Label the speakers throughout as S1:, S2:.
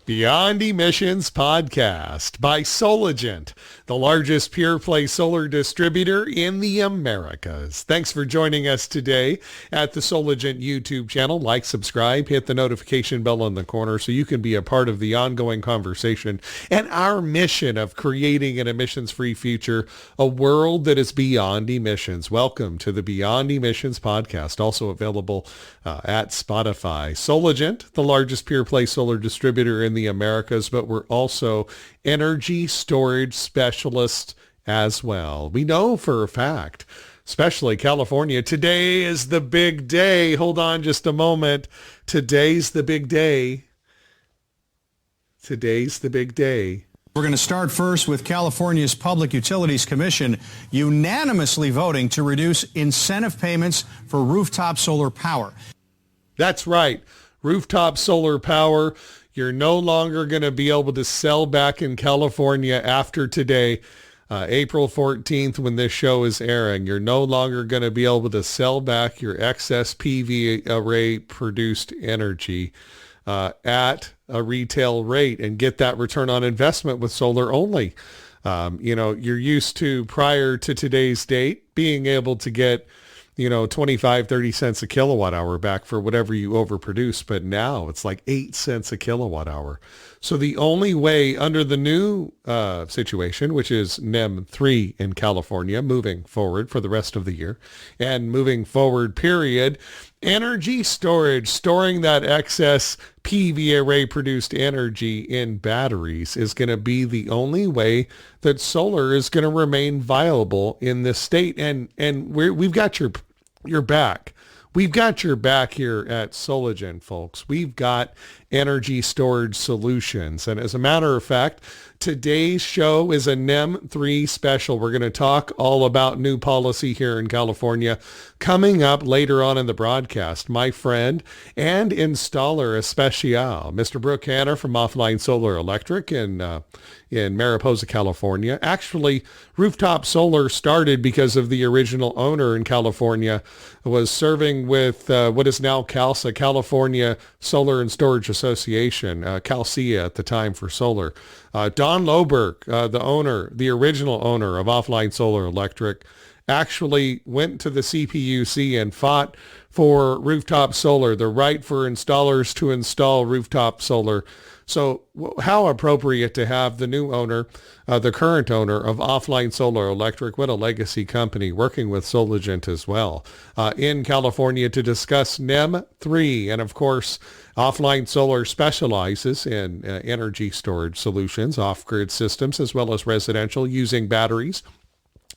S1: Beyond Emissions Podcast by Soligent, the largest pure-play solar distributor in the Americas. Thanks for joining us today at the Soligent YouTube channel. Like, subscribe, hit the notification bell in the corner so you can be a part of the ongoing conversation and our mission of creating an emissions-free future, a world that is beyond emissions. Welcome to the Beyond Emissions Podcast, also available at Spotify. Soligent, the largest pure-play solar distributor in the Americas, but we're also energy storage specialists as well. We know for a fact, especially California, today is the big day. Hold on just a moment. Today's the big day. Today's the big day.
S2: We're going to start first with California's Public Utilities Commission unanimously voting to reduce incentive payments for rooftop solar power.
S1: That's right. Rooftop solar power. You're no longer going to be able to sell back in California after today, April 14th, when this show is airing. You're no longer going to be able to sell back your excess PV array produced energy at a retail rate and get that return on investment with solar only. You're used to, prior to today's date, being able to get 25, 30 cents a kilowatt hour back for whatever you overproduce. But now it's like 8 cents a kilowatt hour. So the only way under the new situation, which is NEM 3 in California, moving forward for the rest of the year and moving forward, period, energy storage, storing that excess PV array produced energy in batteries is going to be the only way that solar is going to remain viable in this state. And we've got your back. We've got your back here at Soligent, folks. We've got energy storage solutions. And as a matter of fact, today's show is a NEM 3 special. We're going to talk all about new policy here in California. Coming up later on in the broadcast, my friend and installer especial, Mr. Brooke Hanner from Offline Solar Electric in Mariposa, California. Actually, rooftop solar started because of the original owner in California was serving with what is now CALSA, California Solar and Storage Association, CalSIA at the time for solar. Don Loberg, the original owner of Offline Solar Electric, actually went to the CPUC and fought for rooftop solar, the right for installers to install rooftop solar. So how appropriate to have the new owner, the current owner of Offline Solar Electric, what a legacy company, working with Soligent as well, in California to discuss NEM 3. And of course, Offline Solar specializes in energy storage solutions, off-grid systems, as well as residential using batteries.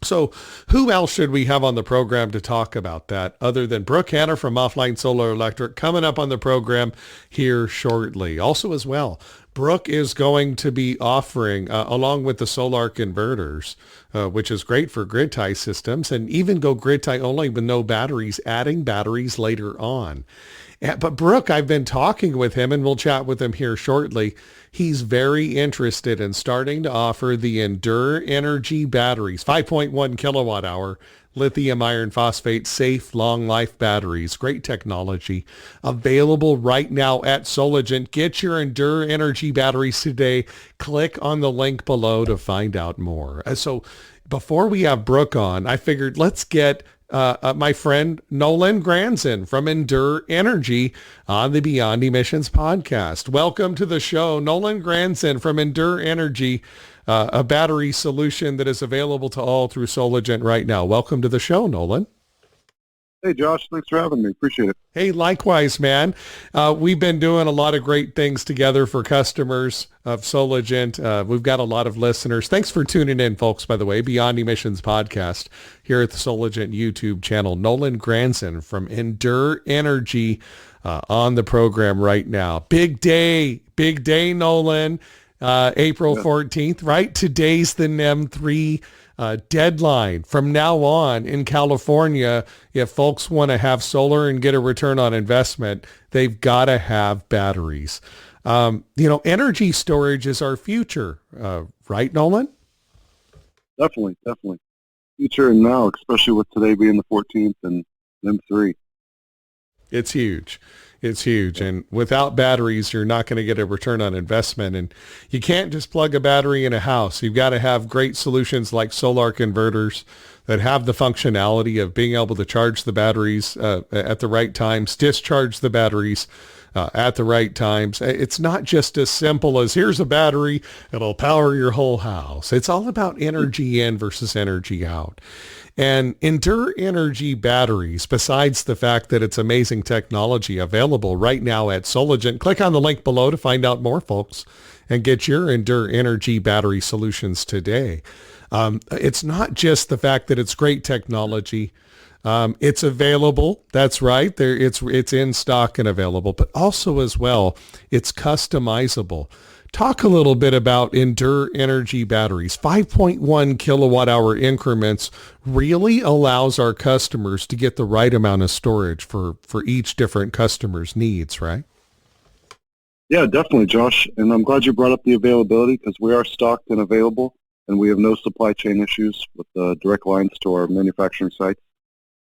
S1: So who else should we have on the program to talk about that other than Brooke Hanner from Offline Solar Electric, coming up on the program here shortly. Also as well, Brooke is going to be offering, along with the solar converters, which is great for grid tie systems, and even go grid tie only with no batteries, adding batteries later on. But Brooke, I've been talking with him, and we'll chat with him here shortly. He's very interested in starting to offer the EndurEnergy batteries, 5.1 kilowatt hour, lithium iron phosphate, safe, long life batteries. Great technology available right now at Soligent. Get your EndurEnergy batteries today. Click on the link below to find out more. So before we have Brooke on, I figured let's get my friend Nolan Granzin from EndurEnergy on the Beyond Emissions podcast. Welcome to the show, Nolan Granzin from EndurEnergy, a battery solution that is available to all through Soligent right now. Welcome to the show, Nolan.
S3: Hey, Josh. Thanks for having me. Appreciate it.
S1: Hey, likewise, man. We've been doing a lot of great things together for customers of Soligent. We've got a lot of listeners. Thanks for tuning in, folks, by the way. Beyond Emissions podcast here at the Soligent YouTube channel. Nolan Granzin from EndurEnergy on the program right now. Big day, Nolan. April 14th, right? Today's the NEM 3 deadline. From now on in California, if folks want to have solar and get a return on investment, they've got to have batteries. Energy storage is our future, right, Nolan?
S3: Definitely. Future and now, especially with today being the 14th and NEM 3.
S1: It's huge. It's huge. And without batteries, you're not going to get a return on investment. And you can't just plug a battery in a house. You've got to have great solutions like solar inverters that have the functionality of being able to charge the batteries at the right times, discharge the batteries at the right times. It's not just as simple as here's a battery, it'll power your whole house. It's all about energy in versus energy out. And Endure Energy batteries, besides the fact that it's amazing technology available right now at Soligent, click on the link below to find out more, folks, and get your Endure Energy battery solutions today. It's not just the fact that it's great technology. It's available. That's right. It's in stock and available, but also as well, it's customizable. Talk a little bit about Endure Energy batteries. 5.1 kilowatt hour increments really allows our customers to get the right amount of storage for each different customer's needs, right?
S3: Yeah, definitely, Josh. And I'm glad you brought up the availability because we are stocked and available, and we have no supply chain issues with direct lines to our manufacturing sites.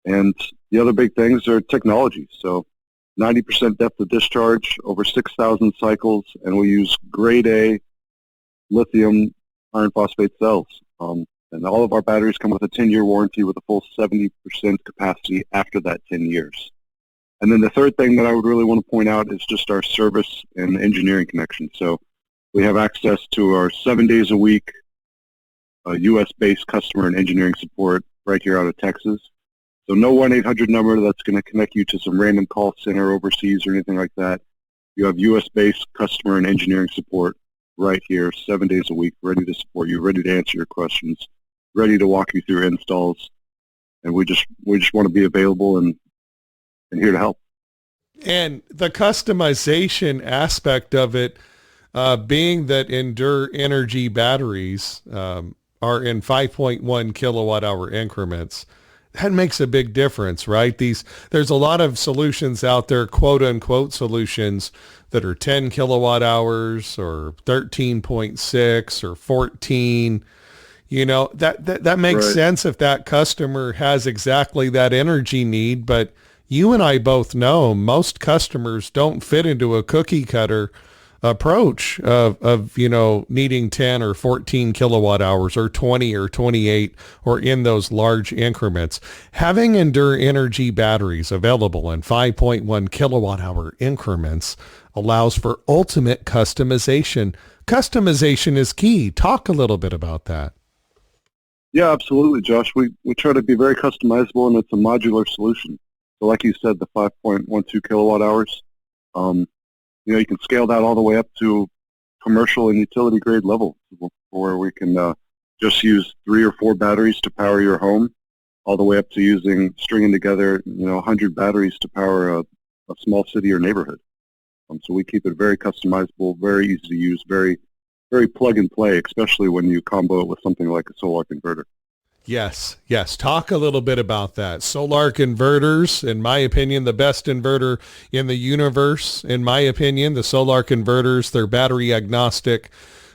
S3: And the other big things are technology. So 90% depth of discharge, over 6,000 cycles, and we use grade A lithium iron phosphate cells. And all of our batteries come with a 10-year warranty with a full 70% capacity after that 10 years. And then the third thing that I would really want to point out is just our service and engineering connection. So we have access to our 7 days a week U.S.-based customer and engineering support right here out of Texas. So no 1-800 number that's going to connect you to some random call center overseas or anything like that. You have U.S.-based customer and engineering support right here, 7 days a week, ready to support you, ready to answer your questions, ready to walk you through installs. And we just want to be available and here to help.
S1: And the customization aspect of it, being that Endure Energy batteries are in 5.1 kilowatt hour increments, that makes a big difference, right? There's a lot of solutions out there, quote unquote solutions that are 10 kilowatt hours or 13.6 or 14. You know, that makes sense if that customer has exactly that energy need, but you and I both know most customers don't fit into a cookie cutter approach of needing 10 or 14 kilowatt hours or 20 or 28 or in those large increments. Having Endure Energy batteries available in 5.1 kilowatt hour increments allows for ultimate customization. Customization is key. Talk a little bit about that.
S3: Yeah, absolutely, Josh. We try to be very customizable, and it's a modular solution. So like you said, the 5.12 kilowatt hours, you can scale that all the way up to commercial and utility grade level, where we can just use 3 or 4 batteries to power your home, all the way up to stringing together 100 batteries to power a small city or neighborhood. So we keep it very customizable, very easy to use, very very plug and play, especially when you combo it with something like a solar converter.
S1: Yes. Talk a little bit about that. Solar inverters, in my opinion, the best inverter in the universe. In my opinion, the solar converters, they're battery agnostic.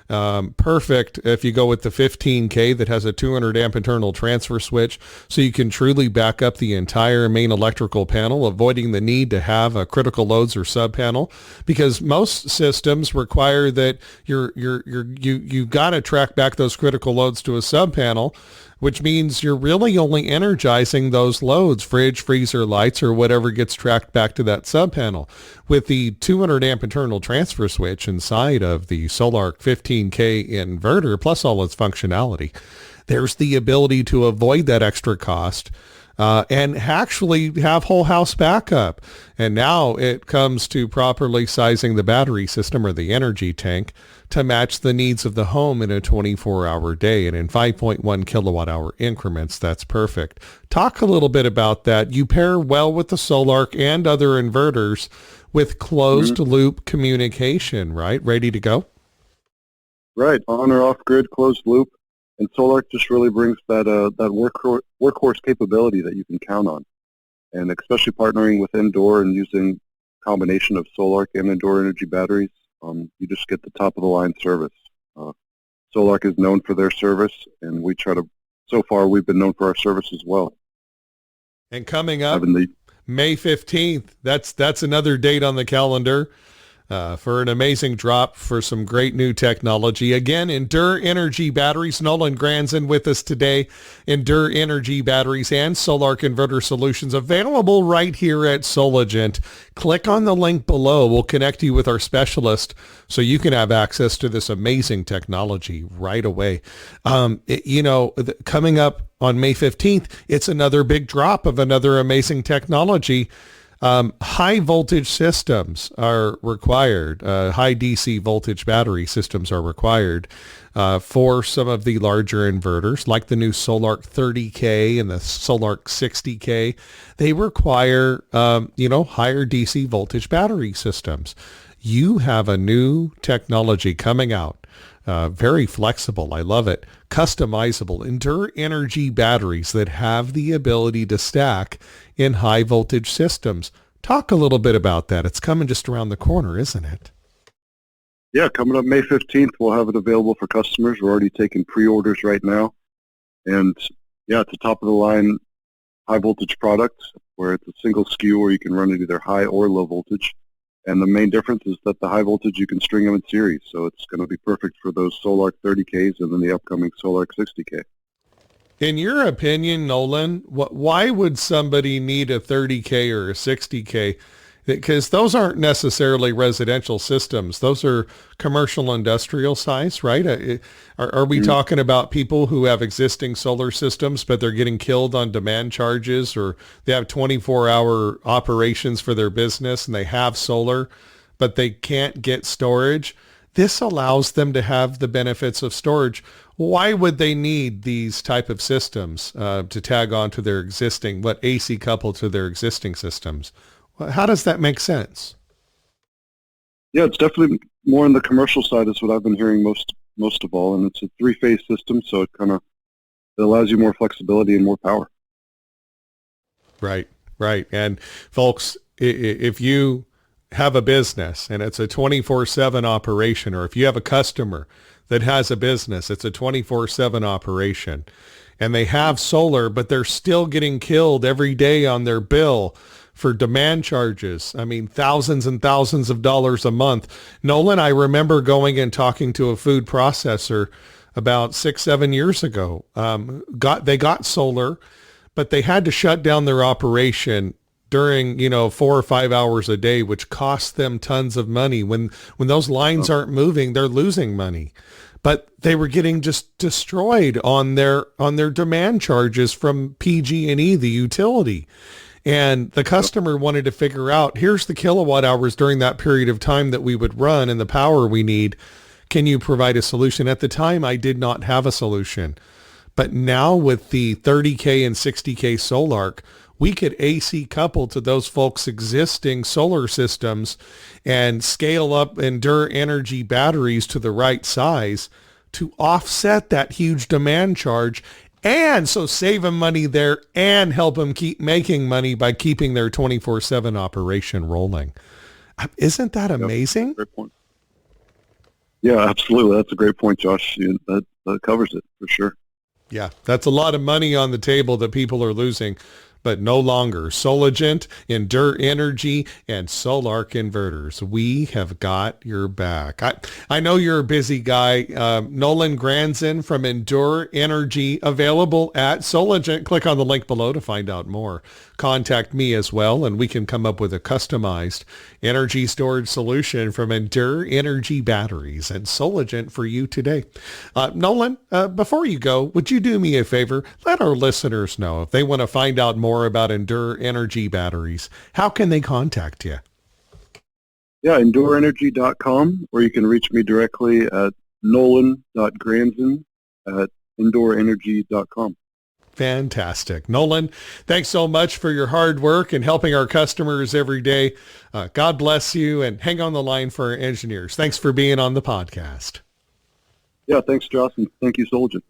S1: Perfect if you go with the 15K that has a 200 amp internal transfer switch, so you can truly back up the entire main electrical panel, avoiding the need to have a critical loads or sub panel, because most systems require that you got to track back those critical loads to a sub panel, which means you're really only energizing those loads, fridge, freezer, lights, or whatever gets tracked back to that sub panel. With the 200 amp internal transfer switch inside of the Solar 15K inverter, plus all its functionality, there's the ability to avoid that extra cost and actually have whole house backup. And now it comes to properly sizing the battery system or the energy tank to match the needs of the home in a 24-hour day. And in 5.1 kilowatt hour increments, that's perfect. Talk a little bit about that. You pair well with the Solarc and other inverters with closed loop communication, right? Ready to go?
S3: Right, on or off grid, closed loop. And Solarc just really brings that workhorse capability that you can count on. And especially partnering with Endure and using combination of Solarc and Endure Energy batteries, you just get the top of the line service. Solarc is known for their service, and so far we've been known for our service as well.
S1: And coming up, May 15th. That's another date on the calendar for an amazing drop for some great new technology. Again, Endure Energy Batteries. Nolan Granzin with us today. Endure Energy Batteries and solar converter solutions available right here at Soligent. Click on the link below. We'll connect you with our specialist so you can have access to this amazing technology right away. Coming up on May 15th, it's another big drop of another amazing technology. High voltage systems are required. High DC voltage battery systems are required for some of the larger inverters, like the new Solarc 30K and the Solarc 60K. They require, higher DC voltage battery systems. You have a new technology coming out. Very flexible. I love it. Customizable Endure Energy batteries that have the ability to stack in high voltage systems. Talk a little bit about that. It's coming just around the corner, isn't it?
S3: Yeah, coming up May 15th, we'll have it available for customers. We're already taking pre-orders right now. And yeah, it's a top-of-the-line high-voltage product where it's a single SKU where you can run it either high or low voltage. And the main difference is that the high voltage, you can string them in series. So it's going to be perfect for those Solarc 30Ks and then the upcoming Solarc 60K.
S1: In your opinion, Nolan, why would somebody need a 30K or a 60K? Because those aren't necessarily residential systems. Those are commercial industrial size, right? Are we talking about people who have existing solar systems, but they're getting killed on demand charges, or they have 24-hour operations for their business and they have solar, but they can't get storage? This allows them to have the benefits of storage. Why would they need these type of systems to tag on to their existing, AC coupled to their existing systems? How does that make sense?
S3: Yeah, it's definitely more on the commercial side is what I've been hearing most of all, and it's a three-phase system, so it allows you more flexibility and more power.
S1: Right. And folks, if you have a business and it's a 24/7 operation, or if you have a customer that has a business, it's a 24/7 operation, and they have solar, but they're still getting killed every day on their bill for demand charges. I mean, thousands and thousands of dollars a month. Nolan, I remember going and talking to a food processor about 6-7 years ago. They got solar, but they had to shut down their operation during 4 or 5 hours a day, which cost them tons of money. When those lines aren't moving, they're losing money. But they were getting just destroyed on their demand charges from PG&E, the utility. And the customer wanted to figure out, here's the kilowatt hours during that period of time that we would run and the power we need. Can you provide a solution? At the time, I did not have a solution. But now with the 30K and 60K Solarc, we could AC couple to those folks' existing solar systems and scale up Endure Energy batteries to the right size to offset that huge demand charge, and so save them money there and help them keep making money by keeping their 24/7 operation rolling. Isn't that amazing?
S3: Yep, great point. Yeah, absolutely. That's a great point, Josh. That covers it for sure.
S1: Yeah, that's a lot of money on the table that people are losing, but no longer. Soligent, Endure Energy, and Solarc inverters. We have got your back. I know you're a busy guy. Nolan Granzin from Endure Energy, available at Soligent. Click on the link below to find out more. Contact me as well, and we can come up with a customized energy storage solution from Endure Energy Batteries and Soligent for you today. Nolan, before you go, would you do me a favor? Let our listeners know if they want to find out more about Endure Energy Batteries. How can they contact you?
S3: Yeah, EndureEnergy.com, or you can reach me directly at nolan.granzin@EndureEnergy.com.
S1: Fantastic. Nolan, thanks so much for your hard work and helping our customers every day. God bless you, and hang on the line for our engineers. Thanks for being on the podcast.
S3: Yeah, thanks, Josh, and thank you, Soligent.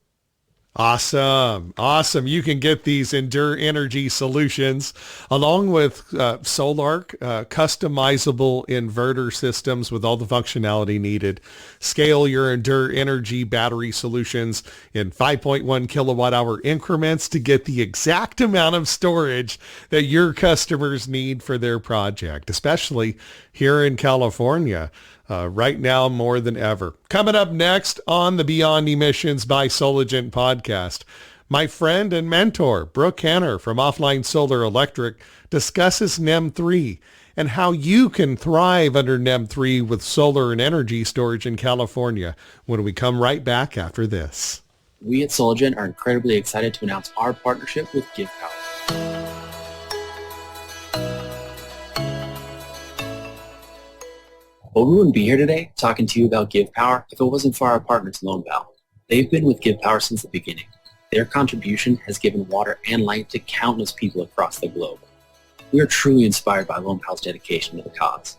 S1: Awesome. Awesome. You can get these Endure Energy solutions along with Solarc, customizable inverter systems with all the functionality needed. Scale your Endure Energy battery solutions in 5.1 kilowatt hour increments to get the exact amount of storage that your customers need for their project, especially here in California. Right now more than ever. Coming up next on the Beyond Emissions by Soligent podcast, my friend and mentor, Brooke Hanner from Offline Solar Electric, discusses NEM 3 and how you can thrive under NEM 3 with solar and energy storage in California when we come right back after this.
S4: We at Soligent are incredibly excited to announce our partnership with Give Power. Well, we wouldn't be here today talking to you about Give Power if it wasn't for our partners, LoanPal. They've been with Give Power since the beginning. Their contribution has given water and light to countless people across the globe. We are truly inspired by LoanPal's dedication to the cause.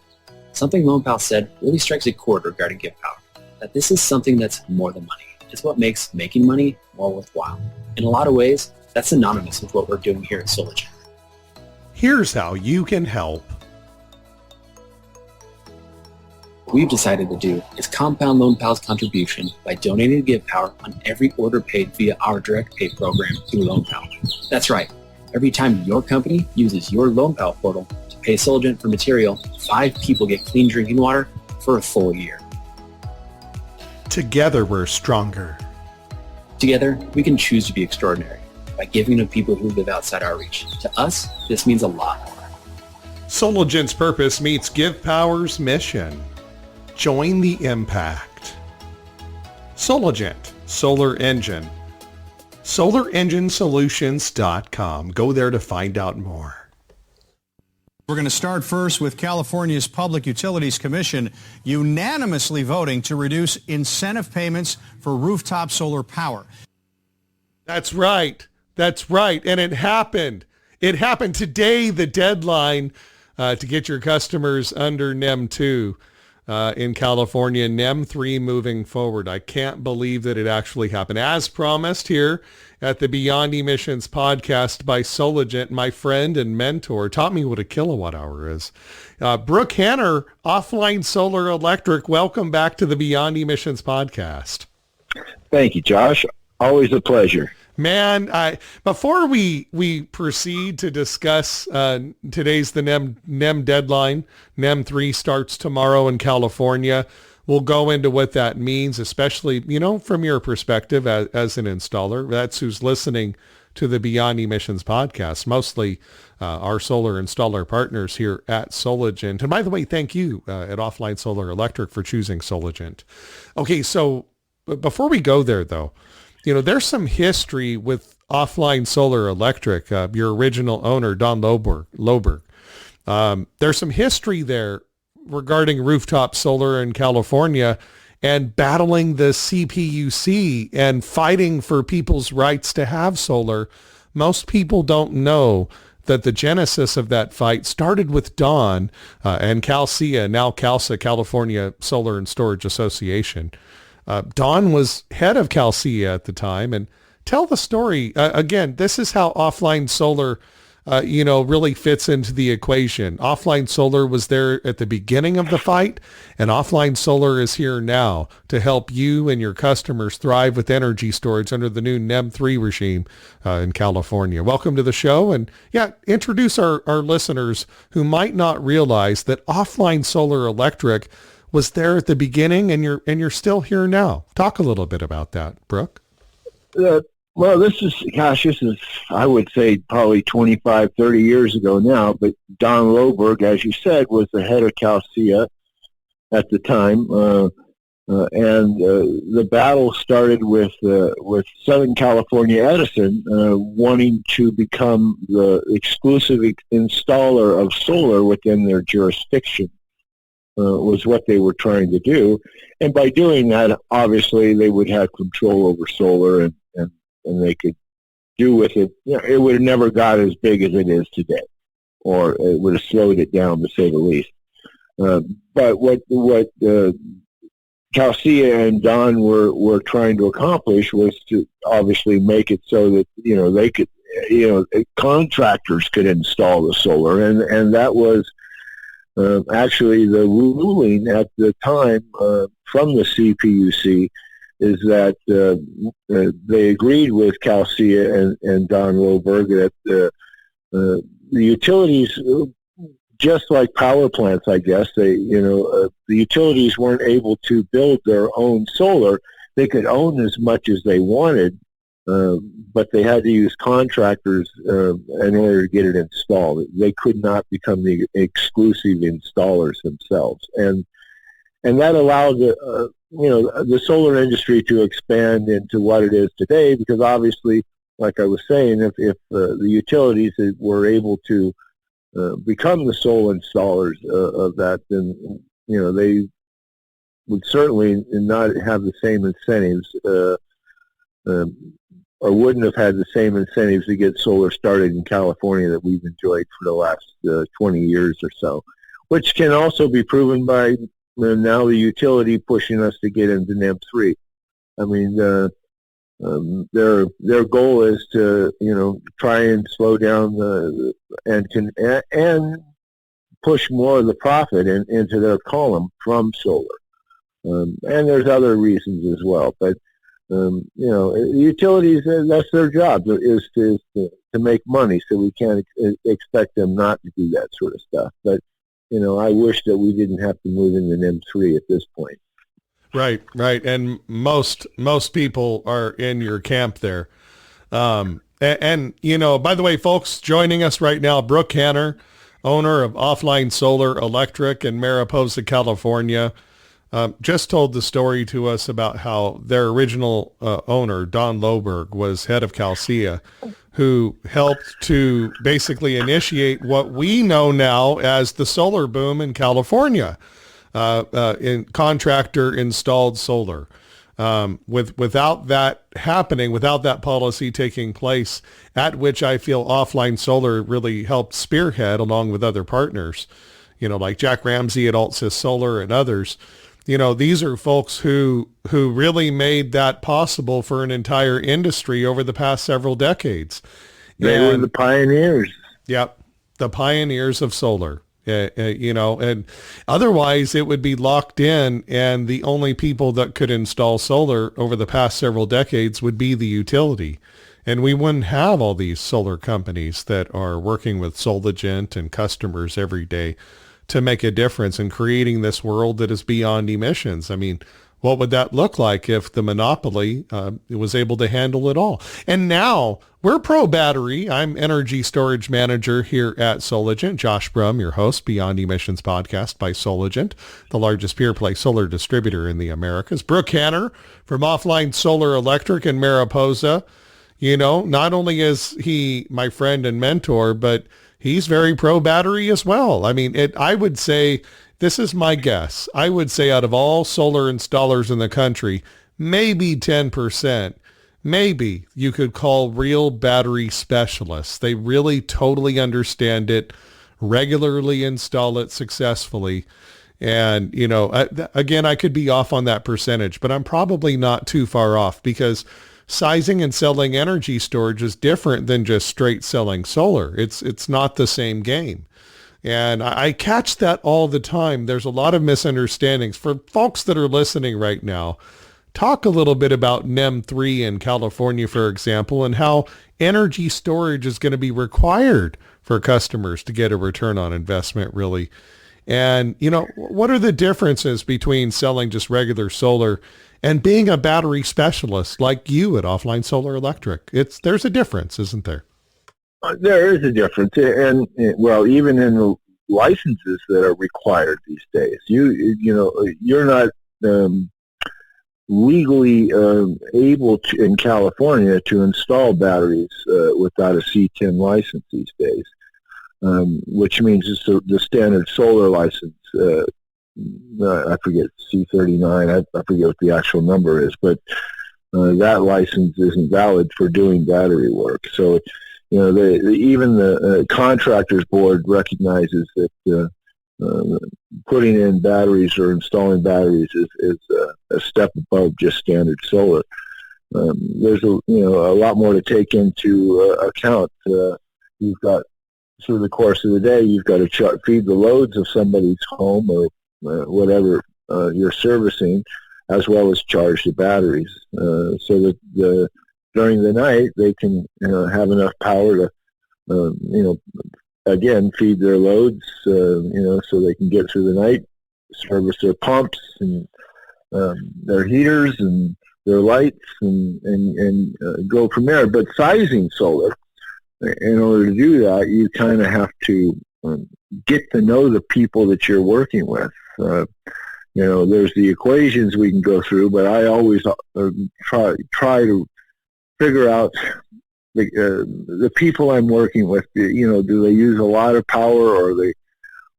S4: Something LoanPal said really strikes a chord regarding Give Power, that this is something that's more than money. It's what makes making money more worthwhile. In a lot of ways, that's synonymous with what we're doing here at Soligent.
S1: Here's how you can help.
S4: What we've decided to do is compound LoanPal's contribution by donating to Give Power on every order paid via our direct pay program through LoanPal. That's right. Every time your company uses your LoanPal portal to pay Soligent for material, 5 people get clean drinking water for a full year.
S1: Together we're stronger.
S4: Together, we can choose to be extraordinary by giving to people who live outside our reach. To us, this means a lot more.
S1: Soligent's purpose meets Give Power's mission. Join the impact. Soligent, Solar Engine. SolarEngineSolutions.com. Go there to find out more.
S2: We're going to start first with California's Public Utilities Commission unanimously voting to reduce incentive payments for rooftop solar power.
S1: That's right. That's right. And it happened. It happened today, the deadline to get your customers under NEM 2. In California, NEM 3 moving forward. I can't believe that it actually happened. As promised here at the Beyond Emissions podcast by Soligent, my friend and mentor, taught me what a kilowatt hour is. Brooke Hanner, Offline Solar Electric, welcome back to the Beyond Emissions podcast.
S5: Thank you, Josh. Always a pleasure.
S1: Man, before we proceed to discuss today's the NEM deadline, NEM 3 starts tomorrow in California. We'll go into what that means, especially, from your perspective as an installer. That's who's listening to the Beyond Emissions podcast, mostly our solar installer partners here at Soligent. And by the way, thank you at Offline Solar Electric for choosing Soligent. Okay, so before we go there, though, there's some history with Offline Solar Electric, your original owner, Don Loberg. There's some history there regarding rooftop solar in California and battling the CPUC and fighting for people's rights to have solar. Most people don't know that the genesis of that fight started with Don and CalSIA, now CalSA, California Solar and Storage Association. Don was head of CalSIA at the time, and tell the story. Again, this is how offline solar, really fits into the equation. Offline solar was there at the beginning of the fight, and offline solar is here now to help you and your customers thrive with energy storage under the new NEM 3 regime in California. Welcome to the show, and introduce our listeners who might not realize that Offline Solar Electric was there at the beginning, and you're still here now. Talk a little bit about that, Brooke.
S5: Well, this is, I would say, probably 25, 30 years ago now, but Don Loberg, as you said, was the head of CalSIA at the time, and the battle started with Southern California Edison wanting to become the exclusive installer of solar within their jurisdiction. Was what they were trying to do. And by doing that, obviously, they would have control over solar and they could do with it. It would have never got as big as it is today, or it would have slowed it down, to say the least. But what Calcea and Don were trying to accomplish was to obviously make it so that, they could, contractors could install the solar. And that was actually the ruling at the time from the CPUC, is that they agreed with Calcea and Don Loberg that the utilities, just like power plants, I guess, the utilities weren't able to build their own solar. They could own as much as they wanted, but they had to use contractors in order to get it installed. They could not become the exclusive installers themselves, and that allowed the solar industry to expand into what it is today. Because obviously, like I was saying, if the utilities were able to become the sole installers of that, then they would certainly not have the same incentives, or wouldn't have had the same incentives to get solar started in California that we've enjoyed for the last 20 years or so, which can also be proven by now the utility pushing us to get into NEM 3. I mean, their goal is to try and slow down and push more of the profit into their column from solar, and there's other reasons as well. But utilities, that's their job, is to make money. So we can't expect them not to do that sort of stuff. But I wish that we didn't have to move into NEM 3 at this point.
S1: Right. And most people are in your camp there. And by the way, folks, joining us right now, Brooke Hanner, owner of Offline Solar Electric in Mariposa, California, just told the story to us about how their original owner, Don Loberg, was head of Calcea, who helped to basically initiate what we know now as the solar boom in California. In contractor installed solar. Without that happening, without that policy taking place, at which I feel Offline Solar really helped spearhead along with other partners, like Jack Ramsey at Altsys Solar and others. These are folks who really made that possible for an entire industry over the past several decades.
S5: They were the pioneers.
S1: Yep, the pioneers of solar. And otherwise it would be locked in, and the only people that could install solar over the past several decades would be the utility. And we wouldn't have all these solar companies that are working with Soligent and customers every day to make a difference in creating this world that is beyond emissions. I mean, what would that look like if the monopoly was able to handle it all? And now we're pro battery. I'm energy storage manager here at Soligent. Josh Brumm, your host, Beyond Emissions podcast by Soligent, the largest pure play solar distributor in the Americas. Brooke Hanner from Offline Solar Electric in Mariposa. Not only is he my friend and mentor, but he's very pro battery as well. I mean, I would say, this is my guess, I would say out of all solar installers in the country, maybe 10%, maybe you could call real battery specialists. They really totally understand it, regularly install it successfully. And, again, I could be off on that percentage, but I'm probably not too far off, because sizing and selling energy storage is different than just straight selling solar. It's not the same game. And I catch that all the time. There's a lot of misunderstandings. For folks that are listening right now, talk a little bit about NEM 3 in California, for example, and how energy storage is going to be required for customers to get a return on investment, really. And, what are the differences between selling just regular solar and being a battery specialist like you at Offline Solar Electric? There's a difference, isn't there?
S5: There is a difference, and even in the licenses that are required these days, you're not legally able to, in California, to install batteries without a C10 license these days, which means it's the standard solar license. I forget, C39. I forget what the actual number is, but that license isn't valid for doing battery work. So even the contractors board recognizes that putting in batteries or installing batteries is a step above just standard solar. There's a lot more to take into account. You've got, through the course of the day, you've got to feed the loads of somebody's home or whatever you're servicing, as well as charge the batteries, so that during the night they can have enough power to again feed their loads, so they can get through the night, service their pumps and their heaters and their lights, and go from there. But sizing solar, in order to do that, you kind of have to get to know the people that you're working with. There's the equations we can go through, but I always try to figure out the people I'm working with. Do they use a lot of power, or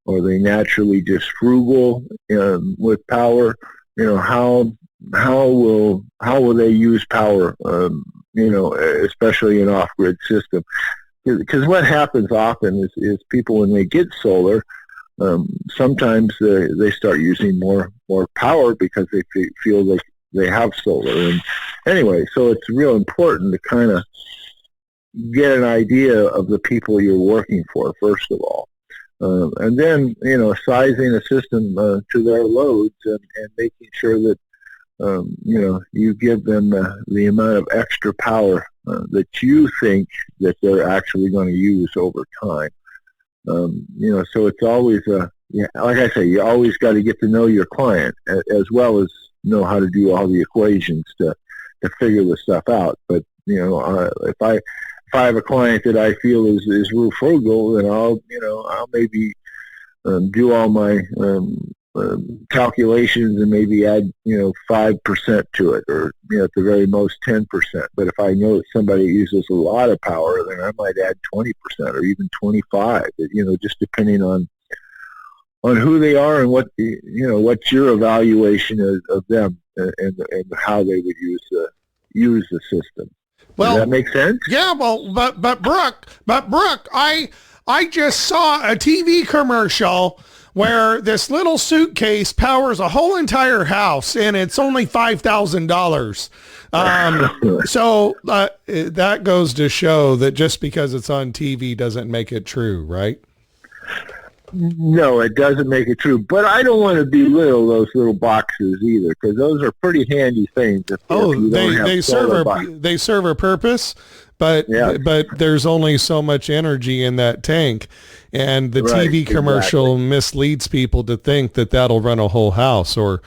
S5: are they naturally just frugal with power? How will they use power? Especially in off-grid system, because what happens often is people, when they get solar, sometimes they start using more power because they feel like they have solar. And anyway, so it's real important to kind of get an idea of the people you're working for, first of all. And then, sizing a system to their loads and making sure that, you give them the amount of extra power that you think that they're actually going to use over time. So it's always, like I say, you always got to get to know your client, as well as know how to do all the equations to figure this stuff out. But, if I have a client that I feel is real frugal, then I'll maybe do all my calculations and maybe add 5% to it, or at the very most 10%. But if I know that somebody uses a lot of power, then I might add 20% or even 25%. Just depending on who they are and what's your evaluation of them and how they would use the system.
S1: Well,
S5: does that make sense?
S1: Yeah. Well, but Brooke, I just saw a TV commercial where this little suitcase powers a whole entire house, and it's only $5,000. So that goes to show that just because it's on TV doesn't make it true, right?
S5: No, it doesn't make it true. But I don't want to belittle those little boxes either, because those are pretty handy things.
S1: They serve a purpose, but there's only so much energy in that tank. And the TV commercial misleads people to think that that'll run a whole house, or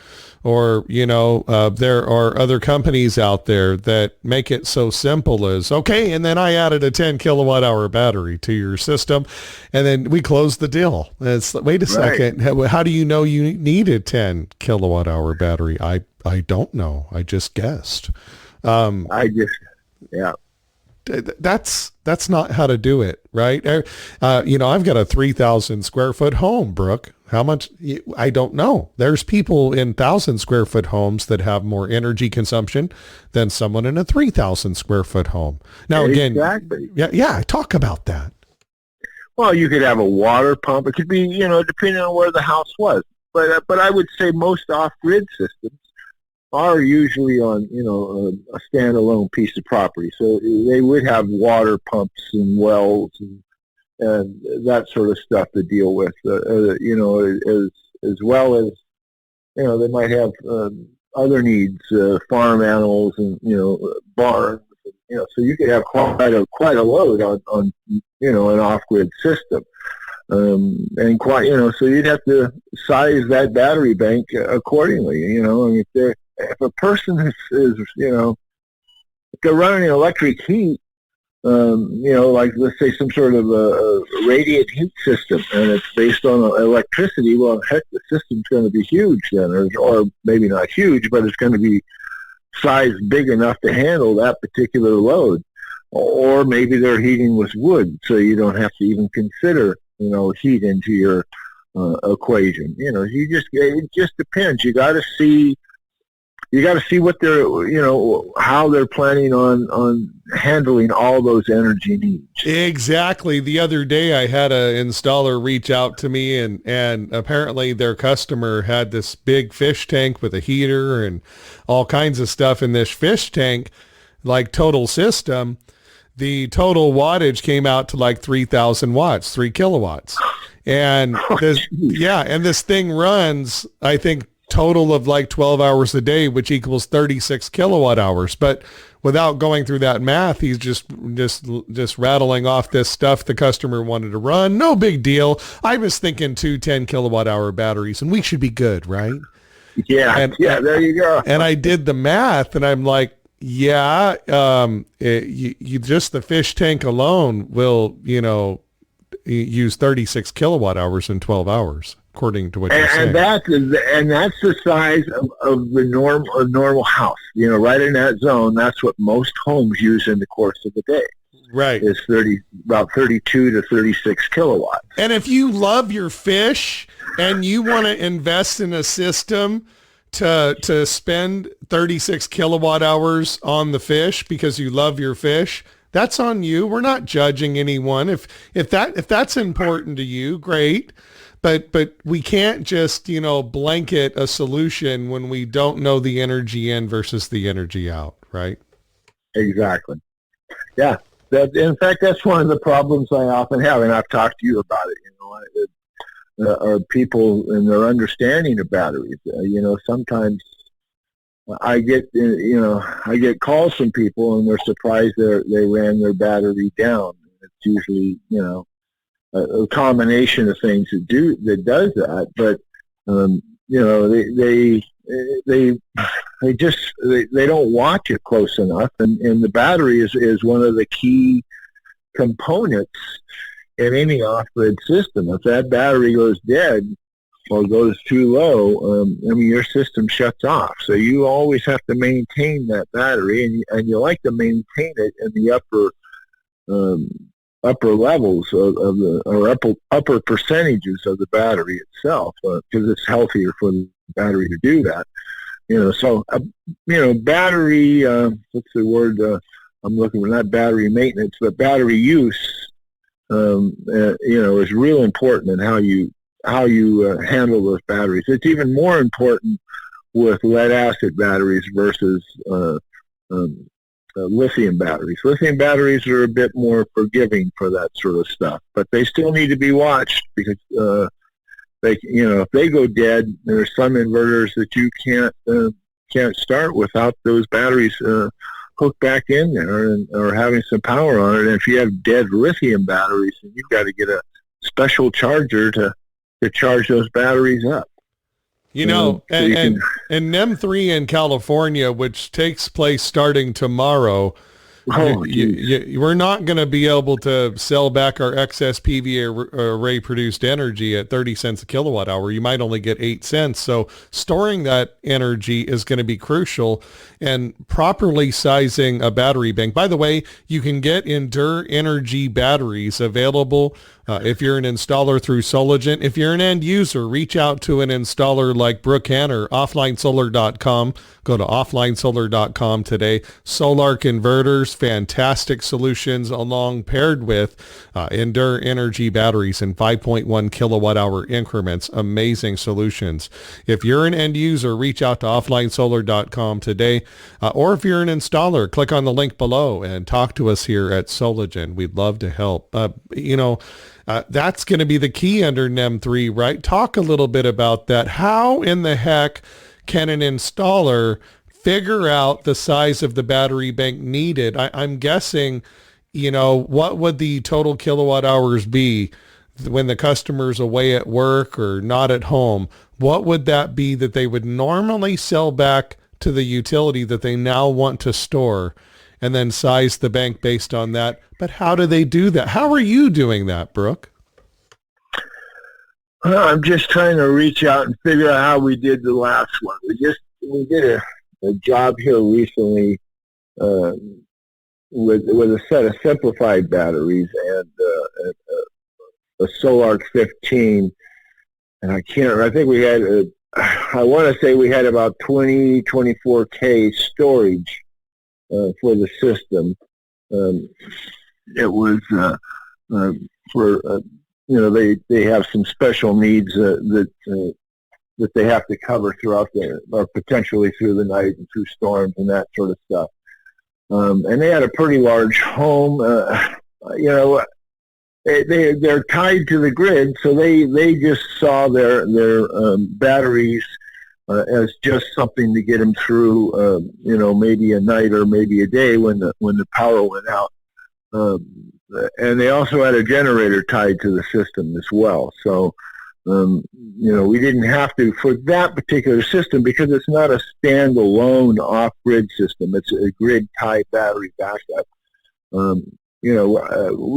S1: there are other companies out there that make it so simple as, okay, and then I added a 10 kilowatt hour battery to your system, and then we closed the deal. And it's, wait a second, how do you know you need a 10 kilowatt hour battery? I don't know. I just guessed. That's not how to do it, right? I've got a 3,000 square foot home, Brooke. How much? I don't know. There's people in 1,000 square foot homes that have more energy consumption than someone in a 3,000 square foot home. Now, again, talk about that.
S5: Well, you could have a water pump. It could be, depending on where the house was. But I would say most off-grid systems are usually on, a standalone piece of property. So they would have water pumps and wells and that sort of stuff to deal with, as well as, they might have other needs, farm animals and, barns. So you could have quite a load on an off-grid system. And so you'd have to size that battery bank accordingly. If a person is if they're running electric heat, like let's say some sort of a radiant heat system, and it's based on electricity, well, heck, the system's going to be huge then, or maybe not huge, but it's going to be sized big enough to handle that particular load. Or maybe they're heating with wood, so you don't have to even consider, heat into your equation. It just depends. You got to see you got to see what they're, how they're planning on handling all those energy needs.
S1: Exactly. The other day I had an installer reach out to me, and apparently their customer had this big fish tank with a heater and all kinds of stuff in this fish tank, like total system. The total wattage came out to like 3,000 watts, 3 kilowatts. And this thing runs, I think, total of like 12 hours a day, which equals 36 kilowatt hours. But without going through that math, he's just rattling off this stuff the customer wanted to run. No big deal. I was thinking 2 10 kilowatt hour batteries, and we should be good, right?
S5: Yeah, there you go.
S1: And I did the math, and I'm like, yeah, you just the fish tank alone will, use 36 kilowatt hours in 12 hours. According to what you're saying.
S5: And that's the size of the normal house. Right in that zone, that's what most homes use in the course of the day.
S1: Right.
S5: Is about 32 to 36 kilowatts.
S1: And if you love your fish and you want to invest in a system to spend 36 kilowatt hours on the fish because you love your fish, that's on you. We're not judging anyone. If that's important to you, great. But we can't just, blanket a solution when we don't know the energy in versus the energy out, right?
S5: Exactly. Yeah. In fact, that's one of the problems I often have, and I've talked to you about it, are people and their understanding of batteries. Sometimes I get calls from people and they're surprised they ran their battery down. It's usually, a combination of things that does that, but they don't watch it close enough, and the battery is one of the key components in any off-grid system. If that battery goes dead or goes too low, your system shuts off. So you always have to maintain that battery, and you like to maintain it in the upper levels upper percentages of the battery itself, because it's healthier for the battery to do that. Battery, what's the word I'm looking for? Not battery maintenance, but battery use, is real important in how you handle those batteries. It's even more important with lead acid batteries versus lithium batteries. Lithium batteries are a bit more forgiving for that sort of stuff, but they still need to be watched because if they go dead, there's some inverters that you can't start without those batteries hooked back in there or having some power on it. And if you have dead lithium batteries, then you've got to get a special charger to charge those batteries up.
S1: And NEM 3 in California, which takes place starting tomorrow, we're not going to be able to sell back our excess PV array produced energy at 30 cents a kilowatt hour. You might only get 8 cents. So storing that energy is going to be crucial, and properly sizing a battery bank. By the way, you can get EndurEnergy batteries available if you're an installer through Soligent. If you're an end user, reach out to an installer like Brooke Hanner, offlinesolar.com. Go to offlinesolar.com today. Solar converters, fantastic solutions paired with EndurEnergy batteries in 5.1 kilowatt hour increments. Amazing solutions. If you're an end user, reach out to offlinesolar.com today. Or if you're an installer, click on the link below and talk to us here at Soligent. We'd love to help. That's going to be the key under NEM 3, right? Talk a little bit about that. How in the heck can an installer figure out the size of the battery bank needed? I'm guessing, what would the total kilowatt hours be when the customer's away at work or not at home? What would that be that they would normally sell back to the utility that they now want to store, and then size the bank based on that? But how do they do that? How are you doing that, Brooke?
S5: I'm just trying to reach out and figure out how we did the last one. We did a job here recently with a set of simplified batteries and a Solar 15, and I think we had I want to say we had about 24K storage for the system. It was for they have some special needs that they have to cover throughout or potentially through the night and through storms and that sort of stuff. And they had a pretty large home. They're tied to the grid, so they just saw their batteries as just something to get them through, maybe a night or maybe a day when the power went out. And they also had a generator tied to the system as well. So, we didn't have to for that particular system because it's not a standalone off-grid system. It's a grid-tied battery backup. We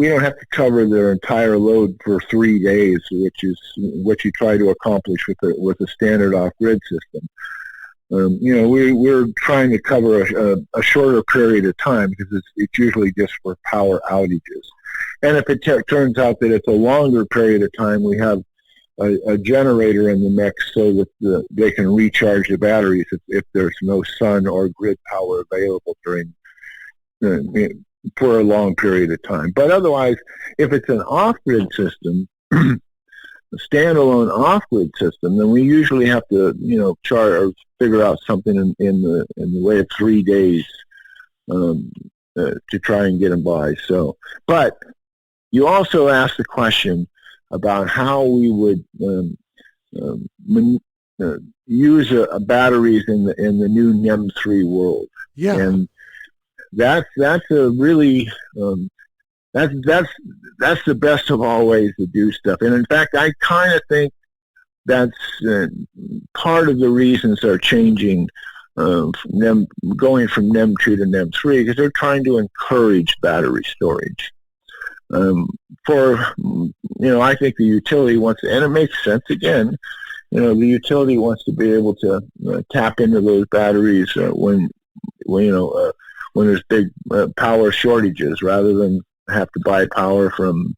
S5: don't have to cover their entire load for 3 days, which is what you try to accomplish with a standard off-grid system. We're trying to cover a shorter period of time because it's usually just for power outages. And if it turns out that it's a longer period of time, we have a generator in the mix so that they can recharge the batteries if there's no sun or grid power available during for a long period of time. But otherwise, if it's an off-grid system, a standalone off-grid system, then we usually have to, chart or figure out something in the way of 3 days to try and get them by. So, but you also asked the question about how we would use batteries in the new NEM3 world.
S1: Yeah.
S5: And that's a really that's the best of all ways to do stuff. And in fact, I kind of think that's part of the reasons they're changing going from NEM2 to NEM3 because they're trying to encourage battery storage. I think the utility wants, and it makes sense again. The utility wants to be able to tap into those batteries when there's big power shortages, rather than have to buy power from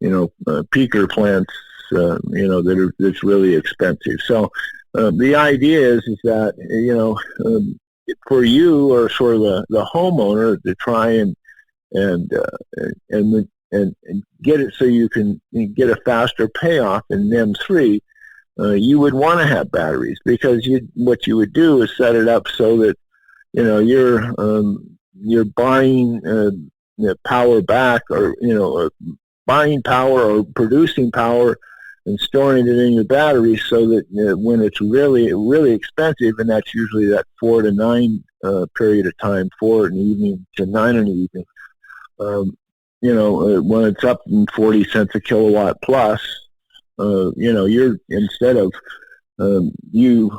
S5: peaker plants that's really expensive. So the idea is that for you or sort of the homeowner to try and get it so you can get a faster payoff in NEM3, you would want to have batteries because what you would do is set it up so that you're buying power back, or buying power or producing power and storing it in your batteries, so that when it's really really expensive, and that's usually that 4 to 9 period of time, 4 in the evening to 9 in the evening. When it's up in 40 cents a kilowatt plus, you're, instead of you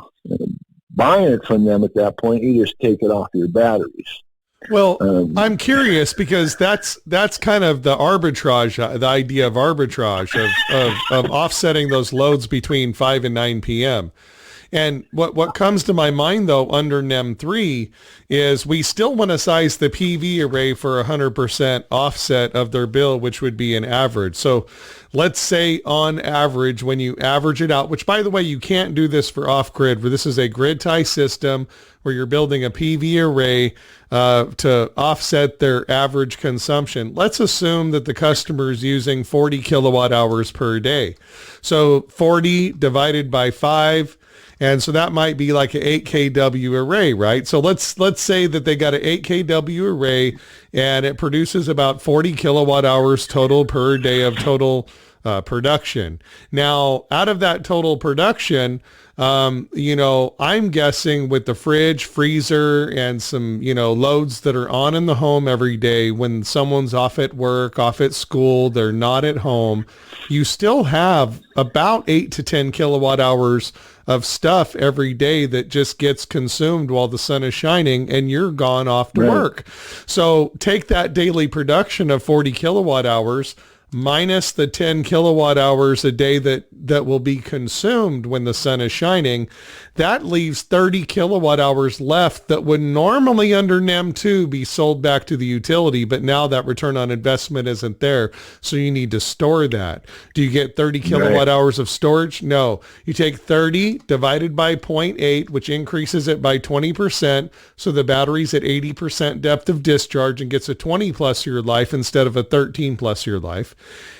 S5: buying it from them at that point, you just take it off your batteries.
S1: Well, I'm curious because that's kind of the arbitrage, the idea of arbitrage of offsetting those loads between 5 and 9 p.m. And what comes to my mind, though, under NEM3 is we still want to size the PV array for 100% offset of their bill, which would be an average. So let's say on average, when you average it out, which, by the way, you can't do this for off-grid, where this is a grid tie system where you're building a PV array to offset their average consumption. Let's assume that the customer is using 40 kilowatt hours per day. So 40 divided by 5, and so that might be like an 8 kW array, right? So let's say that they got an 8 kW array and it produces about 40 kilowatt hours total per day of total production. Now, out of that total production, I'm guessing with the fridge, freezer, and some, loads that are on in the home every day, when someone's off at work, off at school, they're not at home, you still have about 8 to 10 kilowatt hours of stuff every day that just gets consumed while the sun is shining and you're gone off to work. So take that daily production of 40 kilowatt hours, minus the 10 kilowatt hours a day that will be consumed when the sun is shining, that leaves 30 kilowatt hours left that would normally under NEM 2 be sold back to the utility, but now that return on investment isn't there, so you need to store that. Do you get 30 kilowatt hours of storage? No. You take 30 divided by 0.8, which increases it by 20%, so the battery's at 80% depth of discharge and gets a 20 plus year life instead of a 13 plus year life.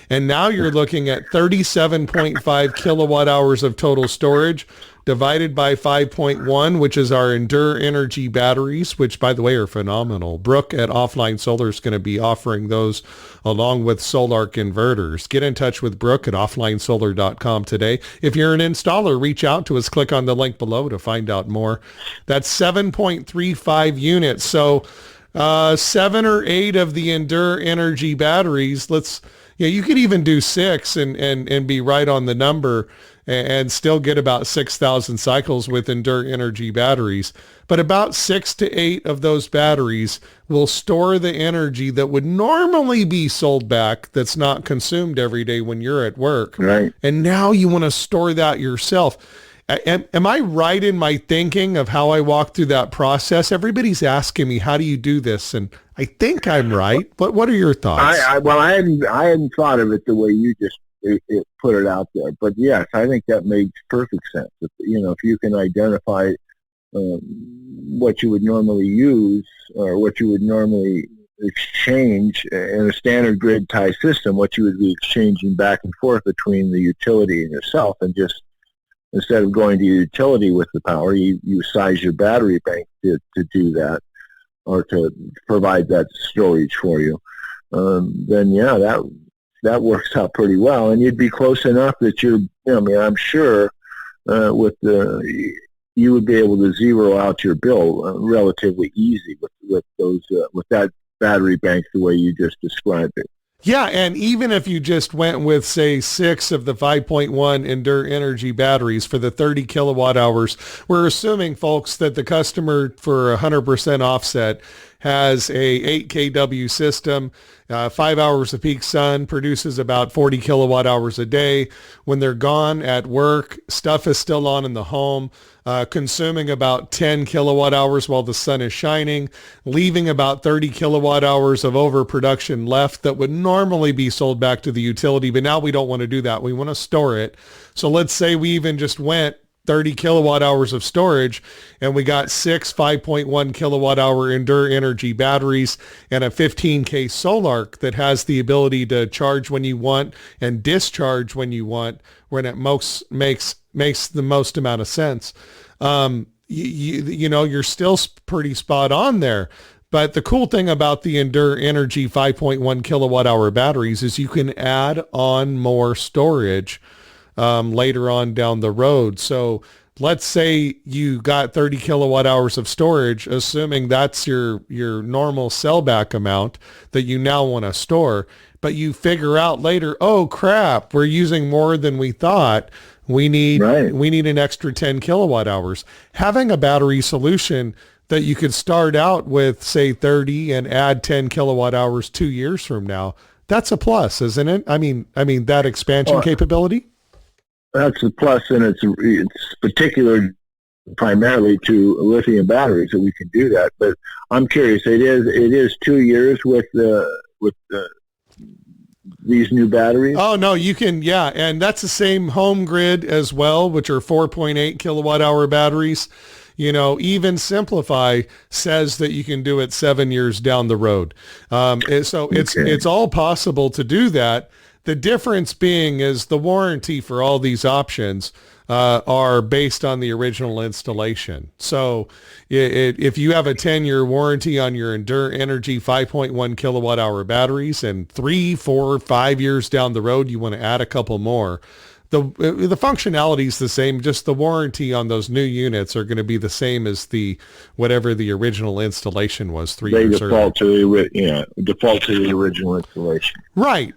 S1: And now you're looking at 37.5 kilowatt hours of total storage divided by 5.1, which is our EndurEnergy batteries, which, by the way, are phenomenal. Brooke at Offline Solar is going to be offering those along with Solarc inverters. Get in touch with Brooke at offlinesolar.com today. If you're an installer, reach out to us. Click on the link below to find out more. That's 7.35 units. So 7 or 8 of the EndurEnergy batteries. You could even do 6 and be right on the number and still get about 6,000 cycles with EndurEnergy batteries. But about 6 to 8 of those batteries will store the energy that would normally be sold back that's not consumed every day when you're at work.
S5: Right.
S1: And now you want to store that yourself. Am I right in my thinking of how I walk through that process? Everybody's asking me, how do you do this? And I think I'm right. But what are your thoughts?
S5: I hadn't thought of it the way you just put it out there. But yes, I think that makes perfect sense. If you can identify what you would normally use or what you would normally exchange in a standard grid tie system, what you would be exchanging back and forth between the utility and yourself, and just instead of going to your utility with the power, you size your battery bank to do that or to provide that storage for you. Then that works out pretty well, and you'd be close enough that I'm sure you would be able to zero out your bill relatively easy with those with that battery bank the way you just described it.
S1: Yeah, and even if you just went with, say, 6 of the 5.1 EndurEnergy batteries for the 30 kilowatt hours, we're assuming, folks, that the customer for 100% offset has a 8 kW system, 5 hours of peak sun, produces about 40 kilowatt hours a day. When they're gone at work, stuff is still on in the home, consuming about 10 kilowatt hours while the sun is shining, leaving about 30 kilowatt hours of overproduction left that would normally be sold back to the utility. But now we don't want to do that. We want to store it. So let's say we even just went 30 kilowatt hours of storage, and we got 6 5.1 kilowatt hour EndurEnergy batteries and a 15K Solarc that has the ability to charge when you want and discharge when you want, when it makes the most amount of sense. You're still pretty spot on there. But the cool thing about the EndurEnergy 5.1 kilowatt hour batteries is you can add on more storage later on down the road. So let's say you got 30 kilowatt hours of storage, assuming that's your normal sellback amount that you now want to store, but you figure out later, oh crap, we're using more than we thought. We need an extra 10 kilowatt hours. Having a battery solution that you could start out with, say, 30 and add 10 kilowatt hours 2 years from now, that's a plus, isn't it? I mean that expansion capability?
S5: That's a plus, and it's particular primarily to lithium batteries that we can do that. But I'm curious. It is 2 years with these new batteries.
S1: Oh no, you can, yeah, and that's the same home grid as well, which are 4.8 kilowatt hour batteries. Even Simplify says that you can do it 7 years down the road. It's all possible to do that. The difference being is the warranty for all these options are based on the original installation. So if you have a 10-year warranty on your EndurEnergy 5.1 kilowatt hour batteries, and 3, 4, 5 years down the road, you want to add a couple more, the functionality is the same, just the warranty on those new units are going to be the same as whatever the original installation was 3 years earlier.
S5: Default to the original installation.
S1: Right.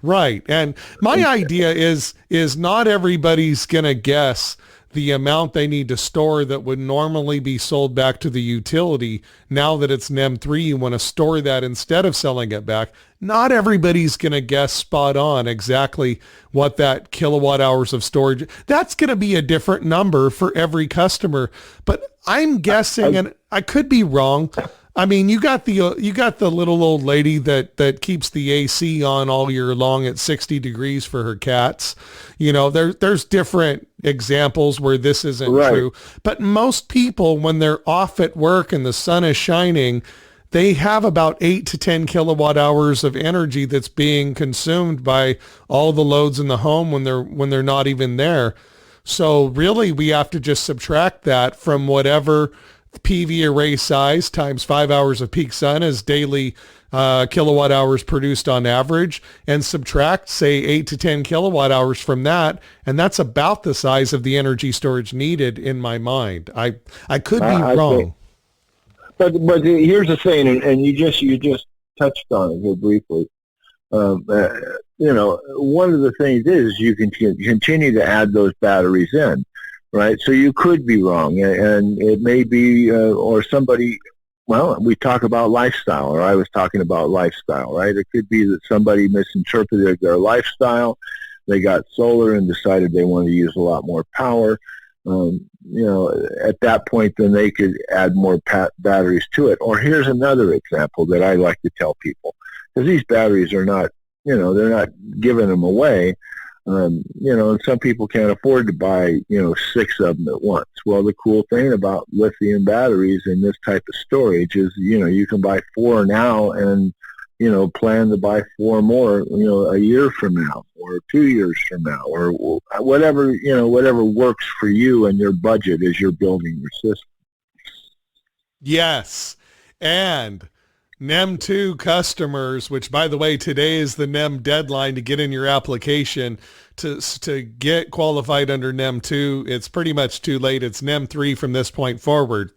S1: And my idea is not everybody's going to guess the amount they need to store that would normally be sold back to the utility. Now that it's NEM 3, you want to store that instead of selling it back. Not everybody's going to guess spot on exactly what that kilowatt hours of storage. That's going to be a different number for every customer. But I'm guessing, and I could be wrong. I mean, you got the little old lady that keeps the AC on all year long at 60 degrees for her cats. You know, there's different examples where this isn't true. But most people, when they're off at work and the sun is shining, they have about 8 to 10 kilowatt hours of energy that's being consumed by all the loads in the home when they're not even there. So really, we have to just subtract that from whatever PV array size times 5 hours of peak sun is daily kilowatt hours produced on average, and subtract, say, 8 to 10 kilowatt hours from that, and that's about the size of the energy storage needed in my mind. I could be wrong.
S5: But here's the thing, and you just touched on it here briefly. You know, one of the things is you can continue to add those batteries in. Right, so you could be wrong, and it may be, or somebody, well, we talk about lifestyle, or I was talking about lifestyle, right? It could be that somebody misinterpreted their lifestyle. They got solar and decided they want to use a lot more power. You know, at that point, then they could add more batteries to it. Or here's another example that I like to tell people, because these batteries are not, you know, they're not giving them away. You know, and some people can't afford to buy, you know, 6 of them at once. Well, the cool thing about lithium batteries and this type of storage is, you know, you can buy 4 now and, you know, plan to buy 4 more, you know, a year from now or 2 years from now, or whatever, you know, whatever works for you and your budget as you're building your system.
S1: Yes. And NEM 2 customers, which, by the way, today is the NEM deadline to get in your application to get qualified under NEM 2. It's pretty much too late. It's NEM 3 from this point forward,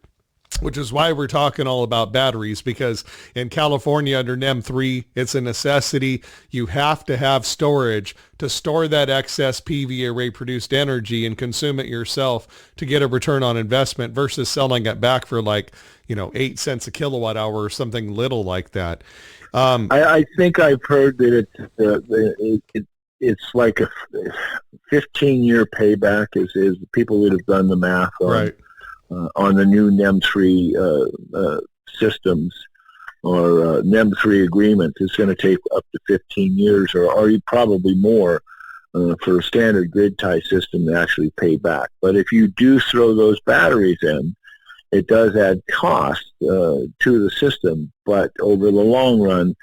S1: which is why we're talking all about batteries, because in California under NEM 3, it's a necessity. You have to have storage to store that excess PV array produced energy and consume it yourself to get a return on investment versus selling it back for, like, you know, 8 cents a kilowatt hour or something little like that.
S5: I think I've heard that it's like a 15-year payback is people that have done the math on the new NEM 3 systems or NEM 3 agreements. It's going to take up to 15 years or probably more for a standard grid tie system to actually pay back. But if you do throw those batteries in, it does add cost to the system, but over the long run,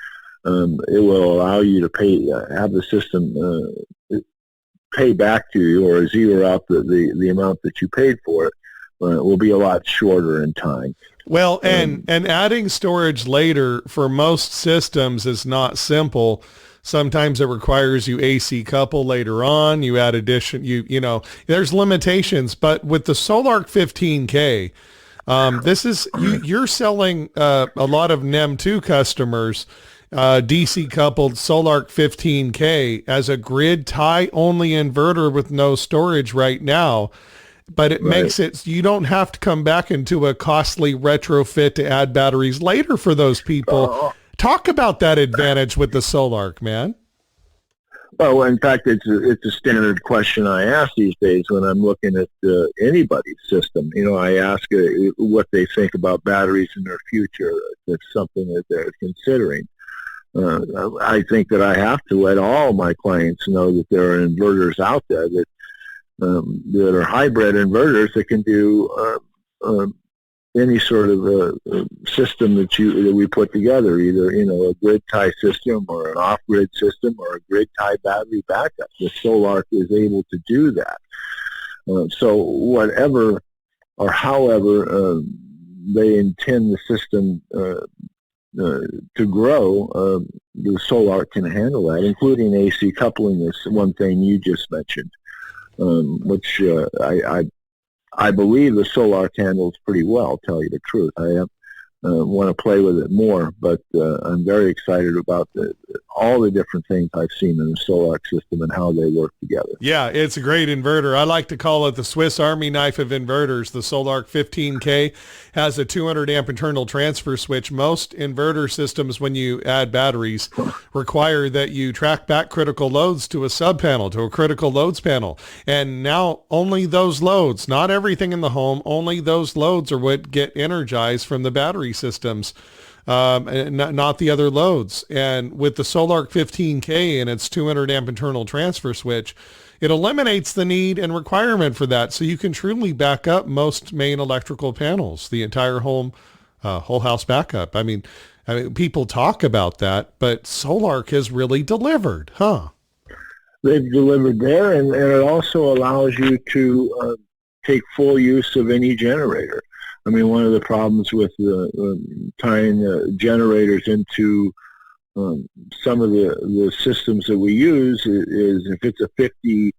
S5: it will allow you to have the system pay back to you or zero out the amount that you paid for it. It will be a lot shorter in time.
S1: Well, and adding storage later for most systems is not simple. Sometimes it requires you AC couple later on. You add you know, there's limitations. But with the Solark 15K, this is you're selling a lot of NEM 2 customers DC coupled Solark 15K as a grid tie only inverter with no storage right now. But it makes it, you don't have to come back into a costly retrofit to add batteries later for those people. Talk about that advantage with the Solark, man.
S5: Well, in fact, it's a standard question I ask these days when I'm looking at anybody's system. You know, I ask what they think about batteries in their future. It's something that they're considering. I think that I have to let all my clients know that there are inverters out there that are hybrid inverters that can do any sort of system that we put together, either, you know, a grid tie system or an off-grid system or a grid tie battery backup. The Solark is able to do that. So whatever or however they intend the system to grow, the Solark can handle that, including AC coupling is one thing you just mentioned. Which I believe the Solark handles pretty well, tell you the truth. I want to play with it more, but I'm very excited about the all the different things I've seen in the solar system and how they work together.
S1: Yeah, it's a great inverter. I like to call it the Swiss Army knife of inverters. The Solarc 15K has a 200 amp internal transfer switch. Most inverter systems, when you add batteries, require that you track back critical loads to a sub panel, to a critical loads panel. And now only those loads, not everything in the home, only those loads are what get energized from the battery systems. And not the other loads. And with the Solarc 15K and its 200 amp internal transfer switch, it eliminates the need and requirement for that. So you can truly back up most main electrical panels, the entire home, whole house backup. I mean, people talk about that, but Solarc has really delivered, huh?
S5: They've delivered there, and it also allows you to take full use of any generator. I mean, one of the problems with tying generators into some of the systems that we use is if it's a 50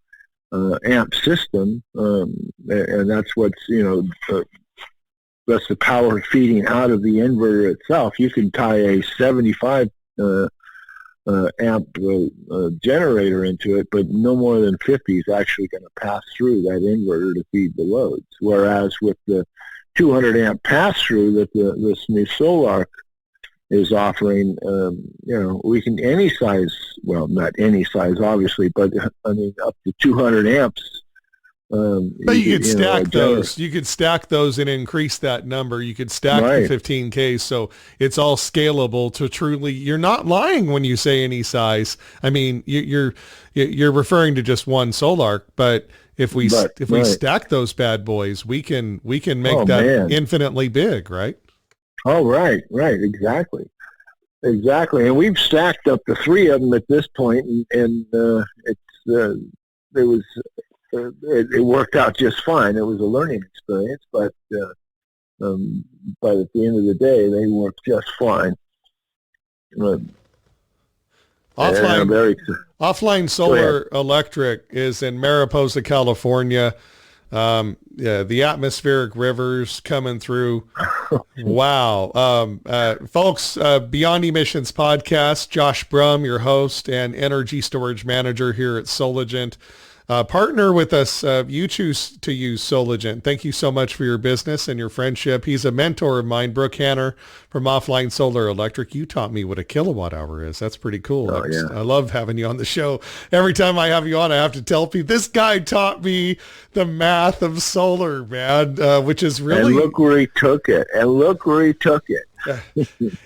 S5: amp system, and that's what's, that's the power feeding out of the inverter itself. You can tie a 75 amp generator into it, but no more than 50 is actually going to pass through that inverter to feed the loads. Whereas with the 200 amp pass-through that this new Solarc is offering, we can any size, well, not any size, obviously, but I mean, up to 200 amps.
S1: But you could stack those. You could stack those and increase that number. You could stack the 15K, so it's all scalable to truly. You're not lying when you say any size. I mean, you're referring to just one Solarc, but if we stack those bad boys, we can make that infinitely big, right?
S5: Oh, right, exactly. And we've stacked up to 3 of them at this point, and it worked out just fine. It was a learning experience, but at the end of the day, they worked just fine.
S1: Offline Solar Electric is in Mariposa, California. The atmospheric rivers coming through. Wow. Folks, Beyond Emissions podcast, Josh Brumm, your host and energy storage manager here at Soligent. Partner with us. You choose to use Soligent. Thank you so much for your business and your friendship. He's a mentor of mine, Brooke Hanner from Offline Solar Electric. You taught me what a kilowatt hour is. That's pretty cool.
S5: Oh, yeah.
S1: I love having you on the show. Every time I have you on, I have to tell people, this guy taught me the math of solar, man, which is really...
S5: And look where he took it.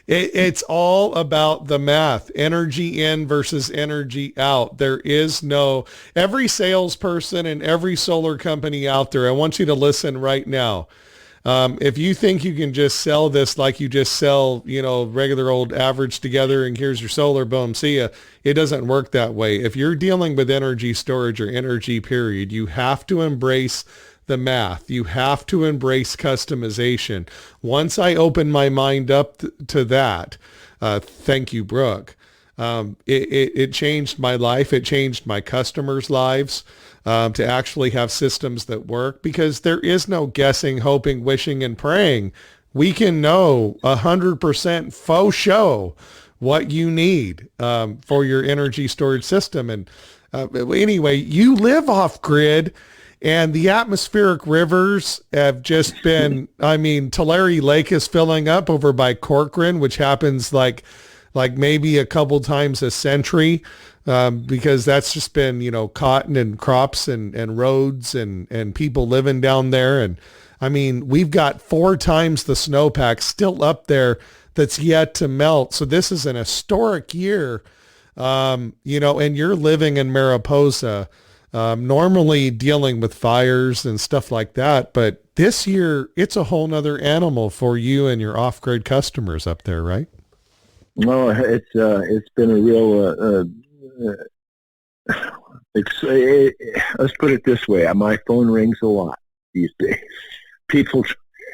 S1: It's all about the math, energy in versus energy out. There is no, every salesperson and every solar company out there, I want you to listen right now. If you think you can just sell this like you just sell, regular old average together and here's your solar, boom, see ya. It doesn't work that way. If you're dealing with energy storage or energy period, you have to embrace the math. You have to embrace customization. Once I open my mind up to that, thank you, Brooke. It changed my life. It changed my customers' lives to actually have systems that work, because there is no guessing, hoping, wishing, and praying. We can know 100% faux show what you need for your energy storage system. And anyway, you live off grid. And the atmospheric rivers have just been, Tulare Lake is filling up over by Corcoran, which happens like maybe a couple times a century, because that's just been, cotton and crops and roads and people living down there. And we've got 4 times the snowpack still up there that's yet to melt. So this is an historic year, and you're living in Mariposa, normally dealing with fires and stuff like that. But this year, it's a whole nother animal for you and your off-grid customers up there, right?
S5: No, it's been a real, let's put it this way. My phone rings a lot these days. People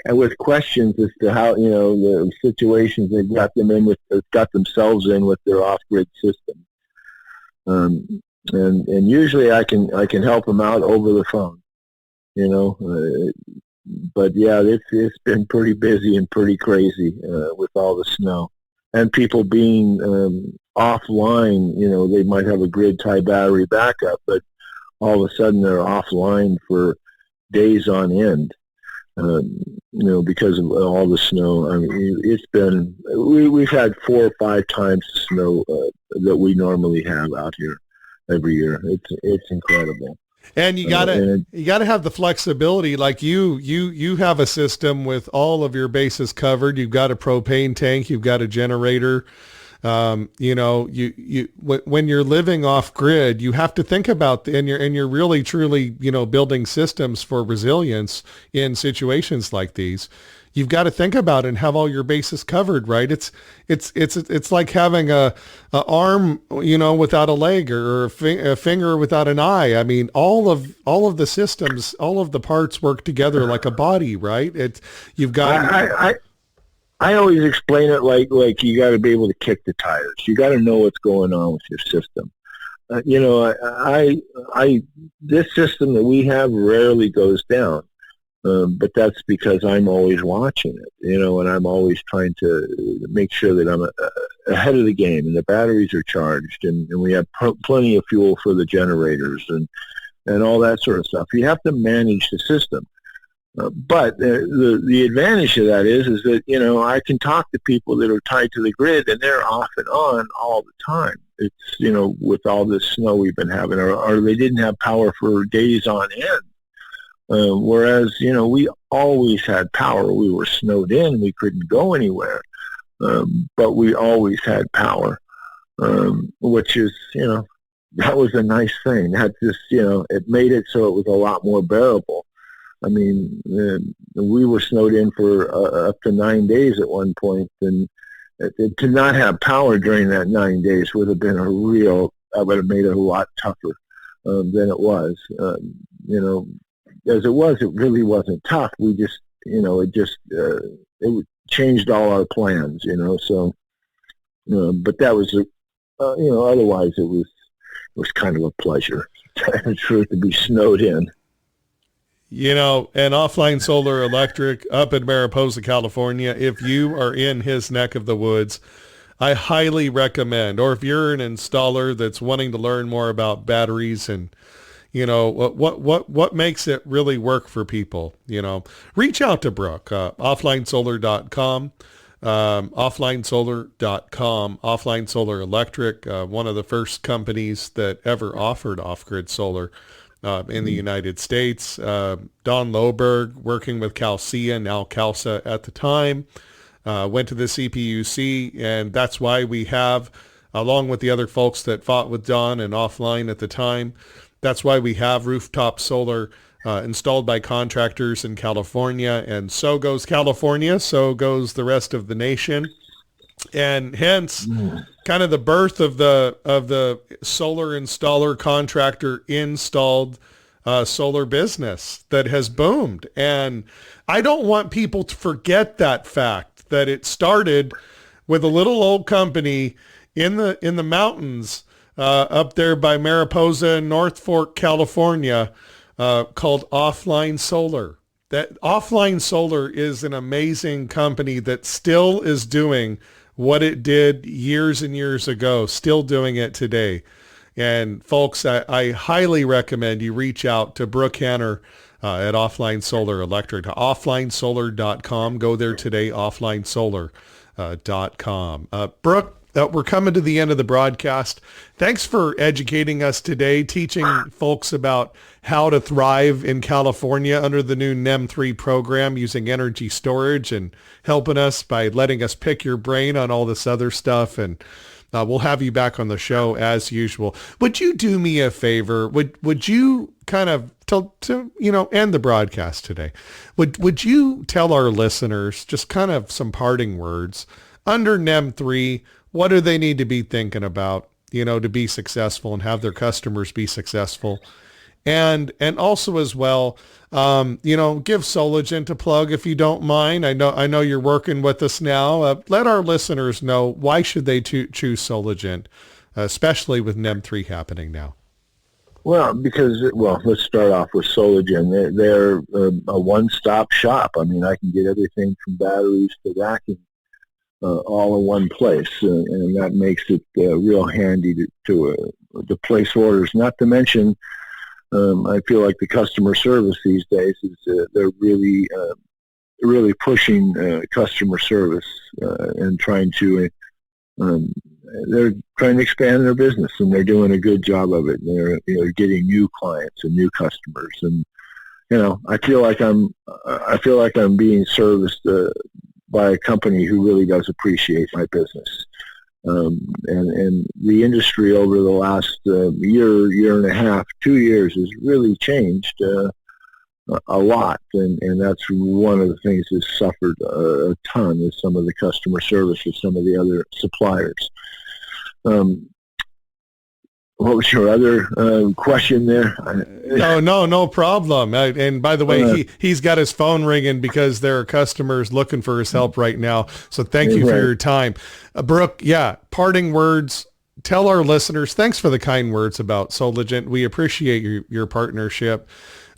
S5: with questions as to how, the situations they've got themselves in with their off-grid system. And usually I can help them out over the phone, but yeah, it's been pretty busy and pretty crazy with all the snow, and people being offline. They might have a grid tie battery backup, but all of a sudden they're offline for days on end. Because of all the snow. I mean, we've had 4 or 5 times the snow that we normally have out here every year. It's incredible.
S1: And you gotta have the flexibility. Like you have a system with all of your bases covered. You've got a propane tank. You've got a generator. When you're living off grid, you have to think about, and you're really truly, building systems for resilience in situations like these. You've got to think about it and have all your bases covered, right? It's like having a arm, without a leg, or a finger without an eye. I mean, all of the systems, all of the parts work together like a body, right? You've got.
S5: I always explain it like you got to be able to kick the tires. You got to know what's going on with your system. This system that we have rarely goes down, but that's because I'm always watching it, and I'm always trying to make sure that I'm ahead of the game, and the batteries are charged, and we have plenty of fuel for the generators and all that sort of stuff. You have to manage the system. But the advantage of that is that, I can talk to people that are tied to the grid, and they're off and on all the time. It's, with all this snow we've been having, or they didn't have power for days on end. Whereas, we always had power. We were snowed in. We couldn't go anywhere. But we always had power, which is, that was a nice thing. That just, it made it so it was a lot more bearable. I mean, we were snowed in for up to 9 days at one point, and to not have power during that 9 days would have been that would have made it a lot tougher than it was. As it was, it really wasn't tough. We just, it changed all our plans, so, but that was, otherwise it was kind of a pleasure to be snowed in.
S1: And Offline Solar Electric up in Mariposa, California, if you are in his neck of the woods, I highly recommend, or if you're an installer that's wanting to learn more about batteries and, what makes it really work for people, reach out to Brooke, offlinesolar.com, offlinesolar.com, Offline Solar Electric, one of the first companies that ever offered off-grid solar in the United States. Don Loberg, working with CalCia, now CalSA at the time, went to the CPUC, and that's why we have, along with the other folks that fought with Don and Offline at the time, that's why we have rooftop solar installed by contractors in California, and so goes California, so goes the rest of the nation. And hence kind of the birth of the solar installer contractor installed solar business that has boomed. And I don't want people to forget that fact, that it started with a little old company in the mountains up there by Mariposa and North Fork, California, called Offline Solar. That Offline Solar is an amazing company that still is doing what it did years and years ago, still doing it today. And folks, I highly recommend you reach out to Brooke Hanner at Offline Solar Electric, to offlinesolar.com. Go there today, offlinesolar.com. Brooke, we're coming to the end of the broadcast. Thanks for educating us today, teaching folks about how to thrive in California under the new NEM 3 program using energy storage, and helping us by letting us pick your brain on all this other stuff. And we'll have you back on the show as usual. Would you do me a favor? Would you kind of end the broadcast today? Would you tell our listeners just kind of some parting words under NEM 3? What do they need to be thinking about, to be successful and have their customers be successful? And also as well, give Soligent a plug if you don't mind. I know you're working with us now. Let our listeners know, why should they choose Soligent, especially with NEM 3 happening now?
S5: Well, let's start off with Soligent. They're a one-stop shop. I mean, I can get everything from batteries to racking all in one place, and that makes it real handy to place orders. Not to mention, I feel like the customer service these days is they're really pushing customer service and trying to they're trying to expand their business, and they're doing a good job of it. And they're getting new clients and new customers, and I feel like I'm being serviced by a company who really does appreciate my business. And the industry over the last year and a half, 2 years has really changed a lot, and that's one of the things that's suffered a ton is some of the customer service with some of the other suppliers. What was your other question there?
S1: No problem. And by the way, he's got his phone ringing because there are customers looking for his help right now. So thank you for your time. Brooke, parting words. Tell our listeners, thanks for the kind words about Soligent. We appreciate your partnership.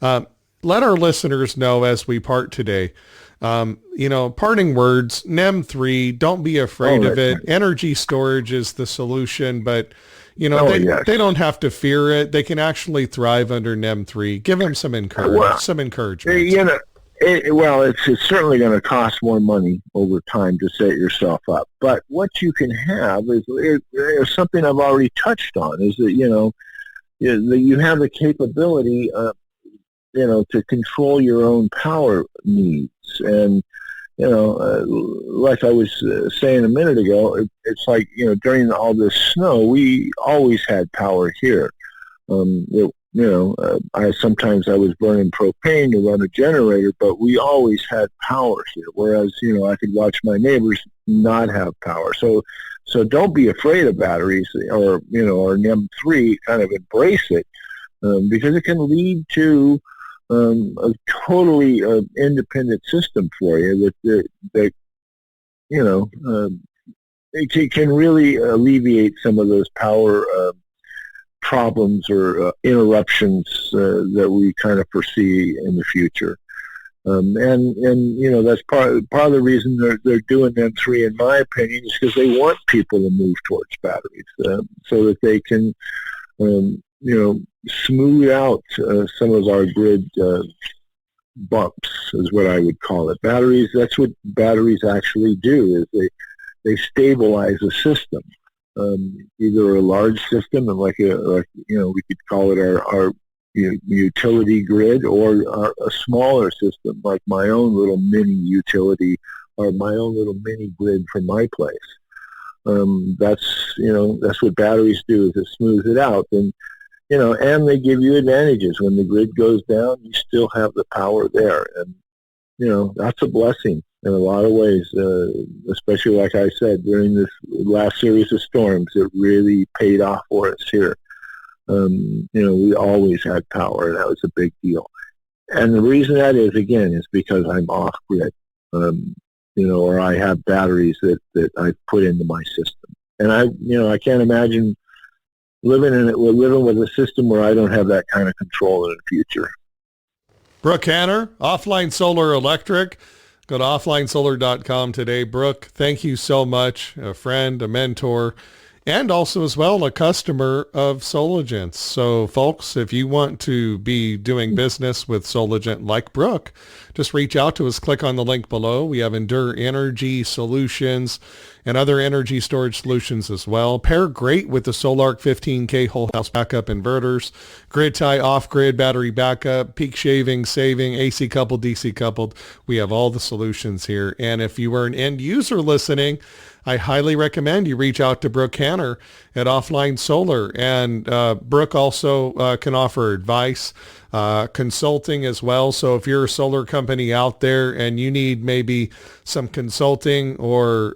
S1: Let our listeners know as we part today, parting words, NEM 3, don't be afraid of it. Energy storage is the solution, but they don't have to fear it. They can actually thrive under NEM 3. Give them some encouragement. It's certainly going to cost more money over time to set yourself up. But what you can have is something I've already touched on, is that, you have the capability to control your own power needs. And, like I was saying a minute ago, it's like, during all this snow, we always had power here. Sometimes I was burning propane to run a generator, but we always had power here. Whereas, I could watch my neighbors not have power. So don't be afraid of batteries or NEM 3, kind of embrace it, because it can lead to a totally independent system for you that it can really alleviate some of those power problems or interruptions that we kind of foresee in the future. That's part of the reason they're doing NEM 3, in my opinion, is because they want people to move towards batteries so that they can smooth out some of our grid bumps, is what I would call it. Batteries, that's what batteries actually do, is they stabilize a system, either a large system, and we could call it our utility grid, or a smaller system like my own little mini utility or my own little mini grid from my place. That's what batteries do, is it smooths it out. And they give you advantages. When the grid goes down, you still have the power there. And, that's a blessing in a lot of ways, especially, like I said, during this last series of storms. It really paid off for us here. We always had power, and that was a big deal. And the reason that is, again, is because I'm off-grid, or I have batteries that I put into my system. And I can't imagine living with a system where I don't have that kind of control in the future. Brooke Hanner, Offline Solar Electric. Go to offlinesolar.com today. Brooke, thank you so much. A friend, a mentor, and also as well a customer of Soligent. So folks, if you want to be doing business with Soligent like Brooke, just reach out to us. Click on the link below. We have Endure Energy Solutions and other energy storage solutions as well. Pair great with the SolarArc 15K whole house backup inverters, grid tie, off-grid battery backup, peak shaving, saving, AC coupled, DC coupled. We have all the solutions here. And if you are an end user listening, I highly recommend you reach out to Brooke Hanner at Offline Solar. And Brooke also can offer advice, consulting as well. So if you're a solar company out there and you need maybe some consulting or,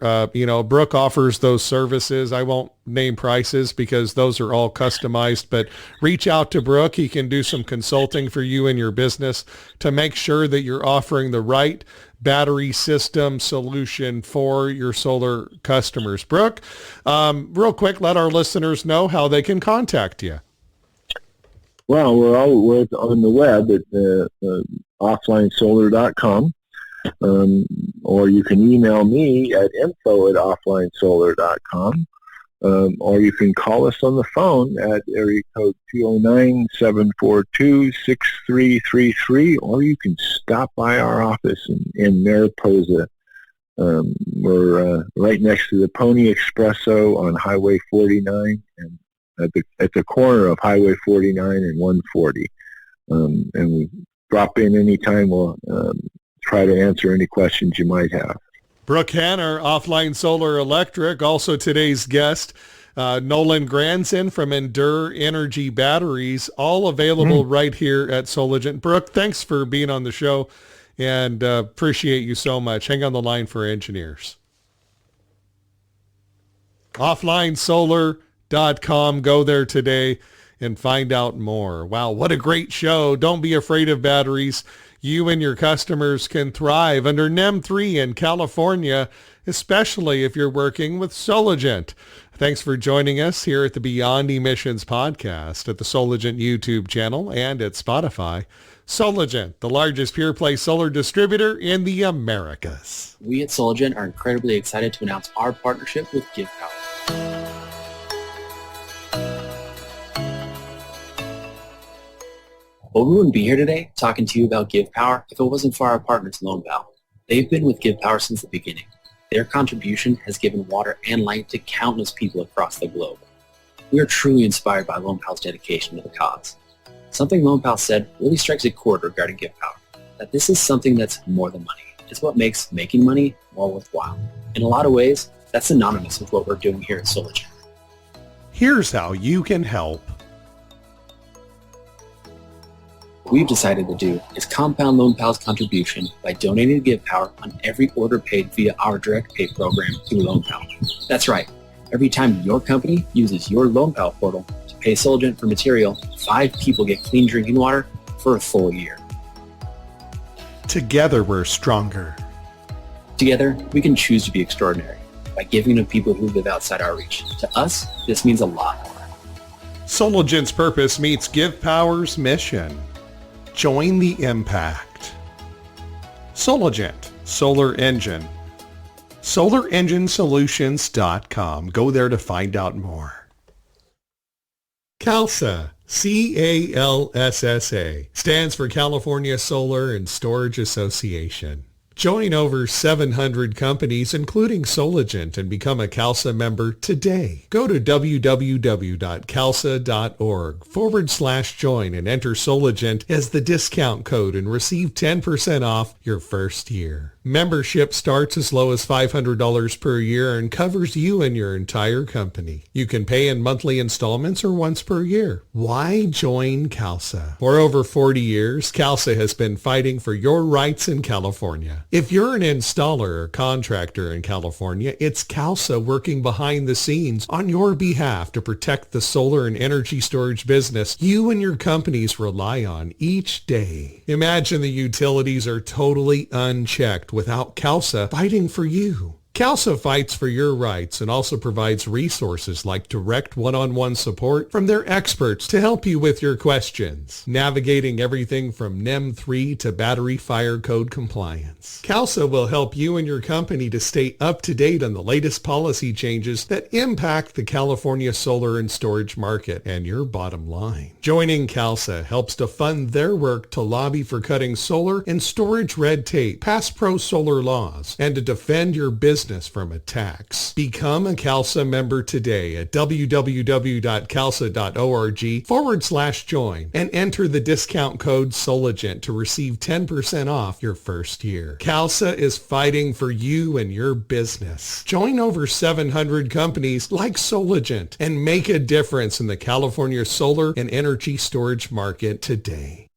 S1: Brooke offers those services. I won't name prices because those are all customized, but reach out to Brooke. He can do some consulting for you and your business to make sure that you're offering the right battery system solution for your solar customers. Brooke, real quick, let our listeners know how they can contact you.
S5: Well, we're on the web at offlinesolar.com. Or you can email me at info@offlinesolar.com. Or you can call us on the phone at area code 209-742-6333, or you can stop by our office in Mariposa. We're right next to the Pony Espresso on Highway 49 and at the corner of Highway 49 and 140. And we drop in anytime. We'll try to answer any questions you might have.
S1: Brooke Hanner, Offline Solar Electric, also today's guest. Nolan Granzin from Endure Energy Batteries, all available right here at Soligent. Brooke, thanks for being on the show, and appreciate you so much. Hang on the line for engineers. OfflineSolar.com. Go there today and find out more. Wow, what a great show. Don't be afraid of batteries. You and your customers can thrive under NEM 3 in California, especially if you're working with Soligent. Thanks for joining us here at the Beyond Emissions podcast at the Soligent YouTube channel and at Spotify. Soligent, the largest pure-play solar distributor in the Americas.
S4: We at Soligent are incredibly excited to announce our partnership with Give Power. Well, we wouldn't be here today talking to you about Give Power if it wasn't for our partners, LoanPal. They've been with Give Power since the beginning. Their contribution has given water and light to countless people across the globe. We are truly inspired by LoanPal's dedication to the cause. Something LoanPal said really strikes a chord regarding Give Power, that this is something that's more than money. It's what makes making money more worthwhile. In a lot of ways, that's synonymous with what we're doing here at Soligent.
S1: Here's how you can help.
S4: What we've decided to do is compound LoanPal's contribution by donating to Give Power on every order paid via our direct pay program through LoanPal. That's right. Every time your company uses your LoanPal portal to pay Soligent for material, 5 people get clean drinking water for a full year.
S1: Together we're stronger.
S4: Together, we can choose to be extraordinary by giving to people who live outside our reach. To us, this means a lot more.
S1: Soligent's purpose meets Give Power's mission. Join the impact. Soligent, Solar Engine. SolarEngineSolutions.com. Go there to find out more. CALSA, CALSSA, stands for California Solar and Storage Association. Join over 700 companies, including Soligent, and become a CALSA member today. Go to www.calsa.org/join and enter Soligent as the discount code and receive 10% off your first year. Membership starts as low as $500 per year and covers you and your entire company. You can pay in monthly installments or once per year. Why join CALSA? For over 40 years, CALSA has been fighting for your rights in California. If you're an installer or contractor in California, it's CALSA working behind the scenes on your behalf to protect the solar and energy storage business you and your companies rely on each day. Imagine the utilities are totally unchecked without CALSA fighting for you. CALSA fights for your rights and also provides resources like direct one-on-one support from their experts to help you with your questions, navigating everything from NEM 3 to battery fire code compliance. CALSA will help you and your company to stay up to date on the latest policy changes that impact the California solar and storage market and your bottom line. Joining CALSA helps to fund their work to lobby for cutting solar and storage red tape, pass pro-solar laws, and to defend your business from attacks. Become a CALSA member today at www.calsa.org/join and enter the discount code Soligent to receive 10% off your first year. CALSA is fighting for you and your business. Join over 700 companies like Soligent and make a difference in the California solar and energy storage market today.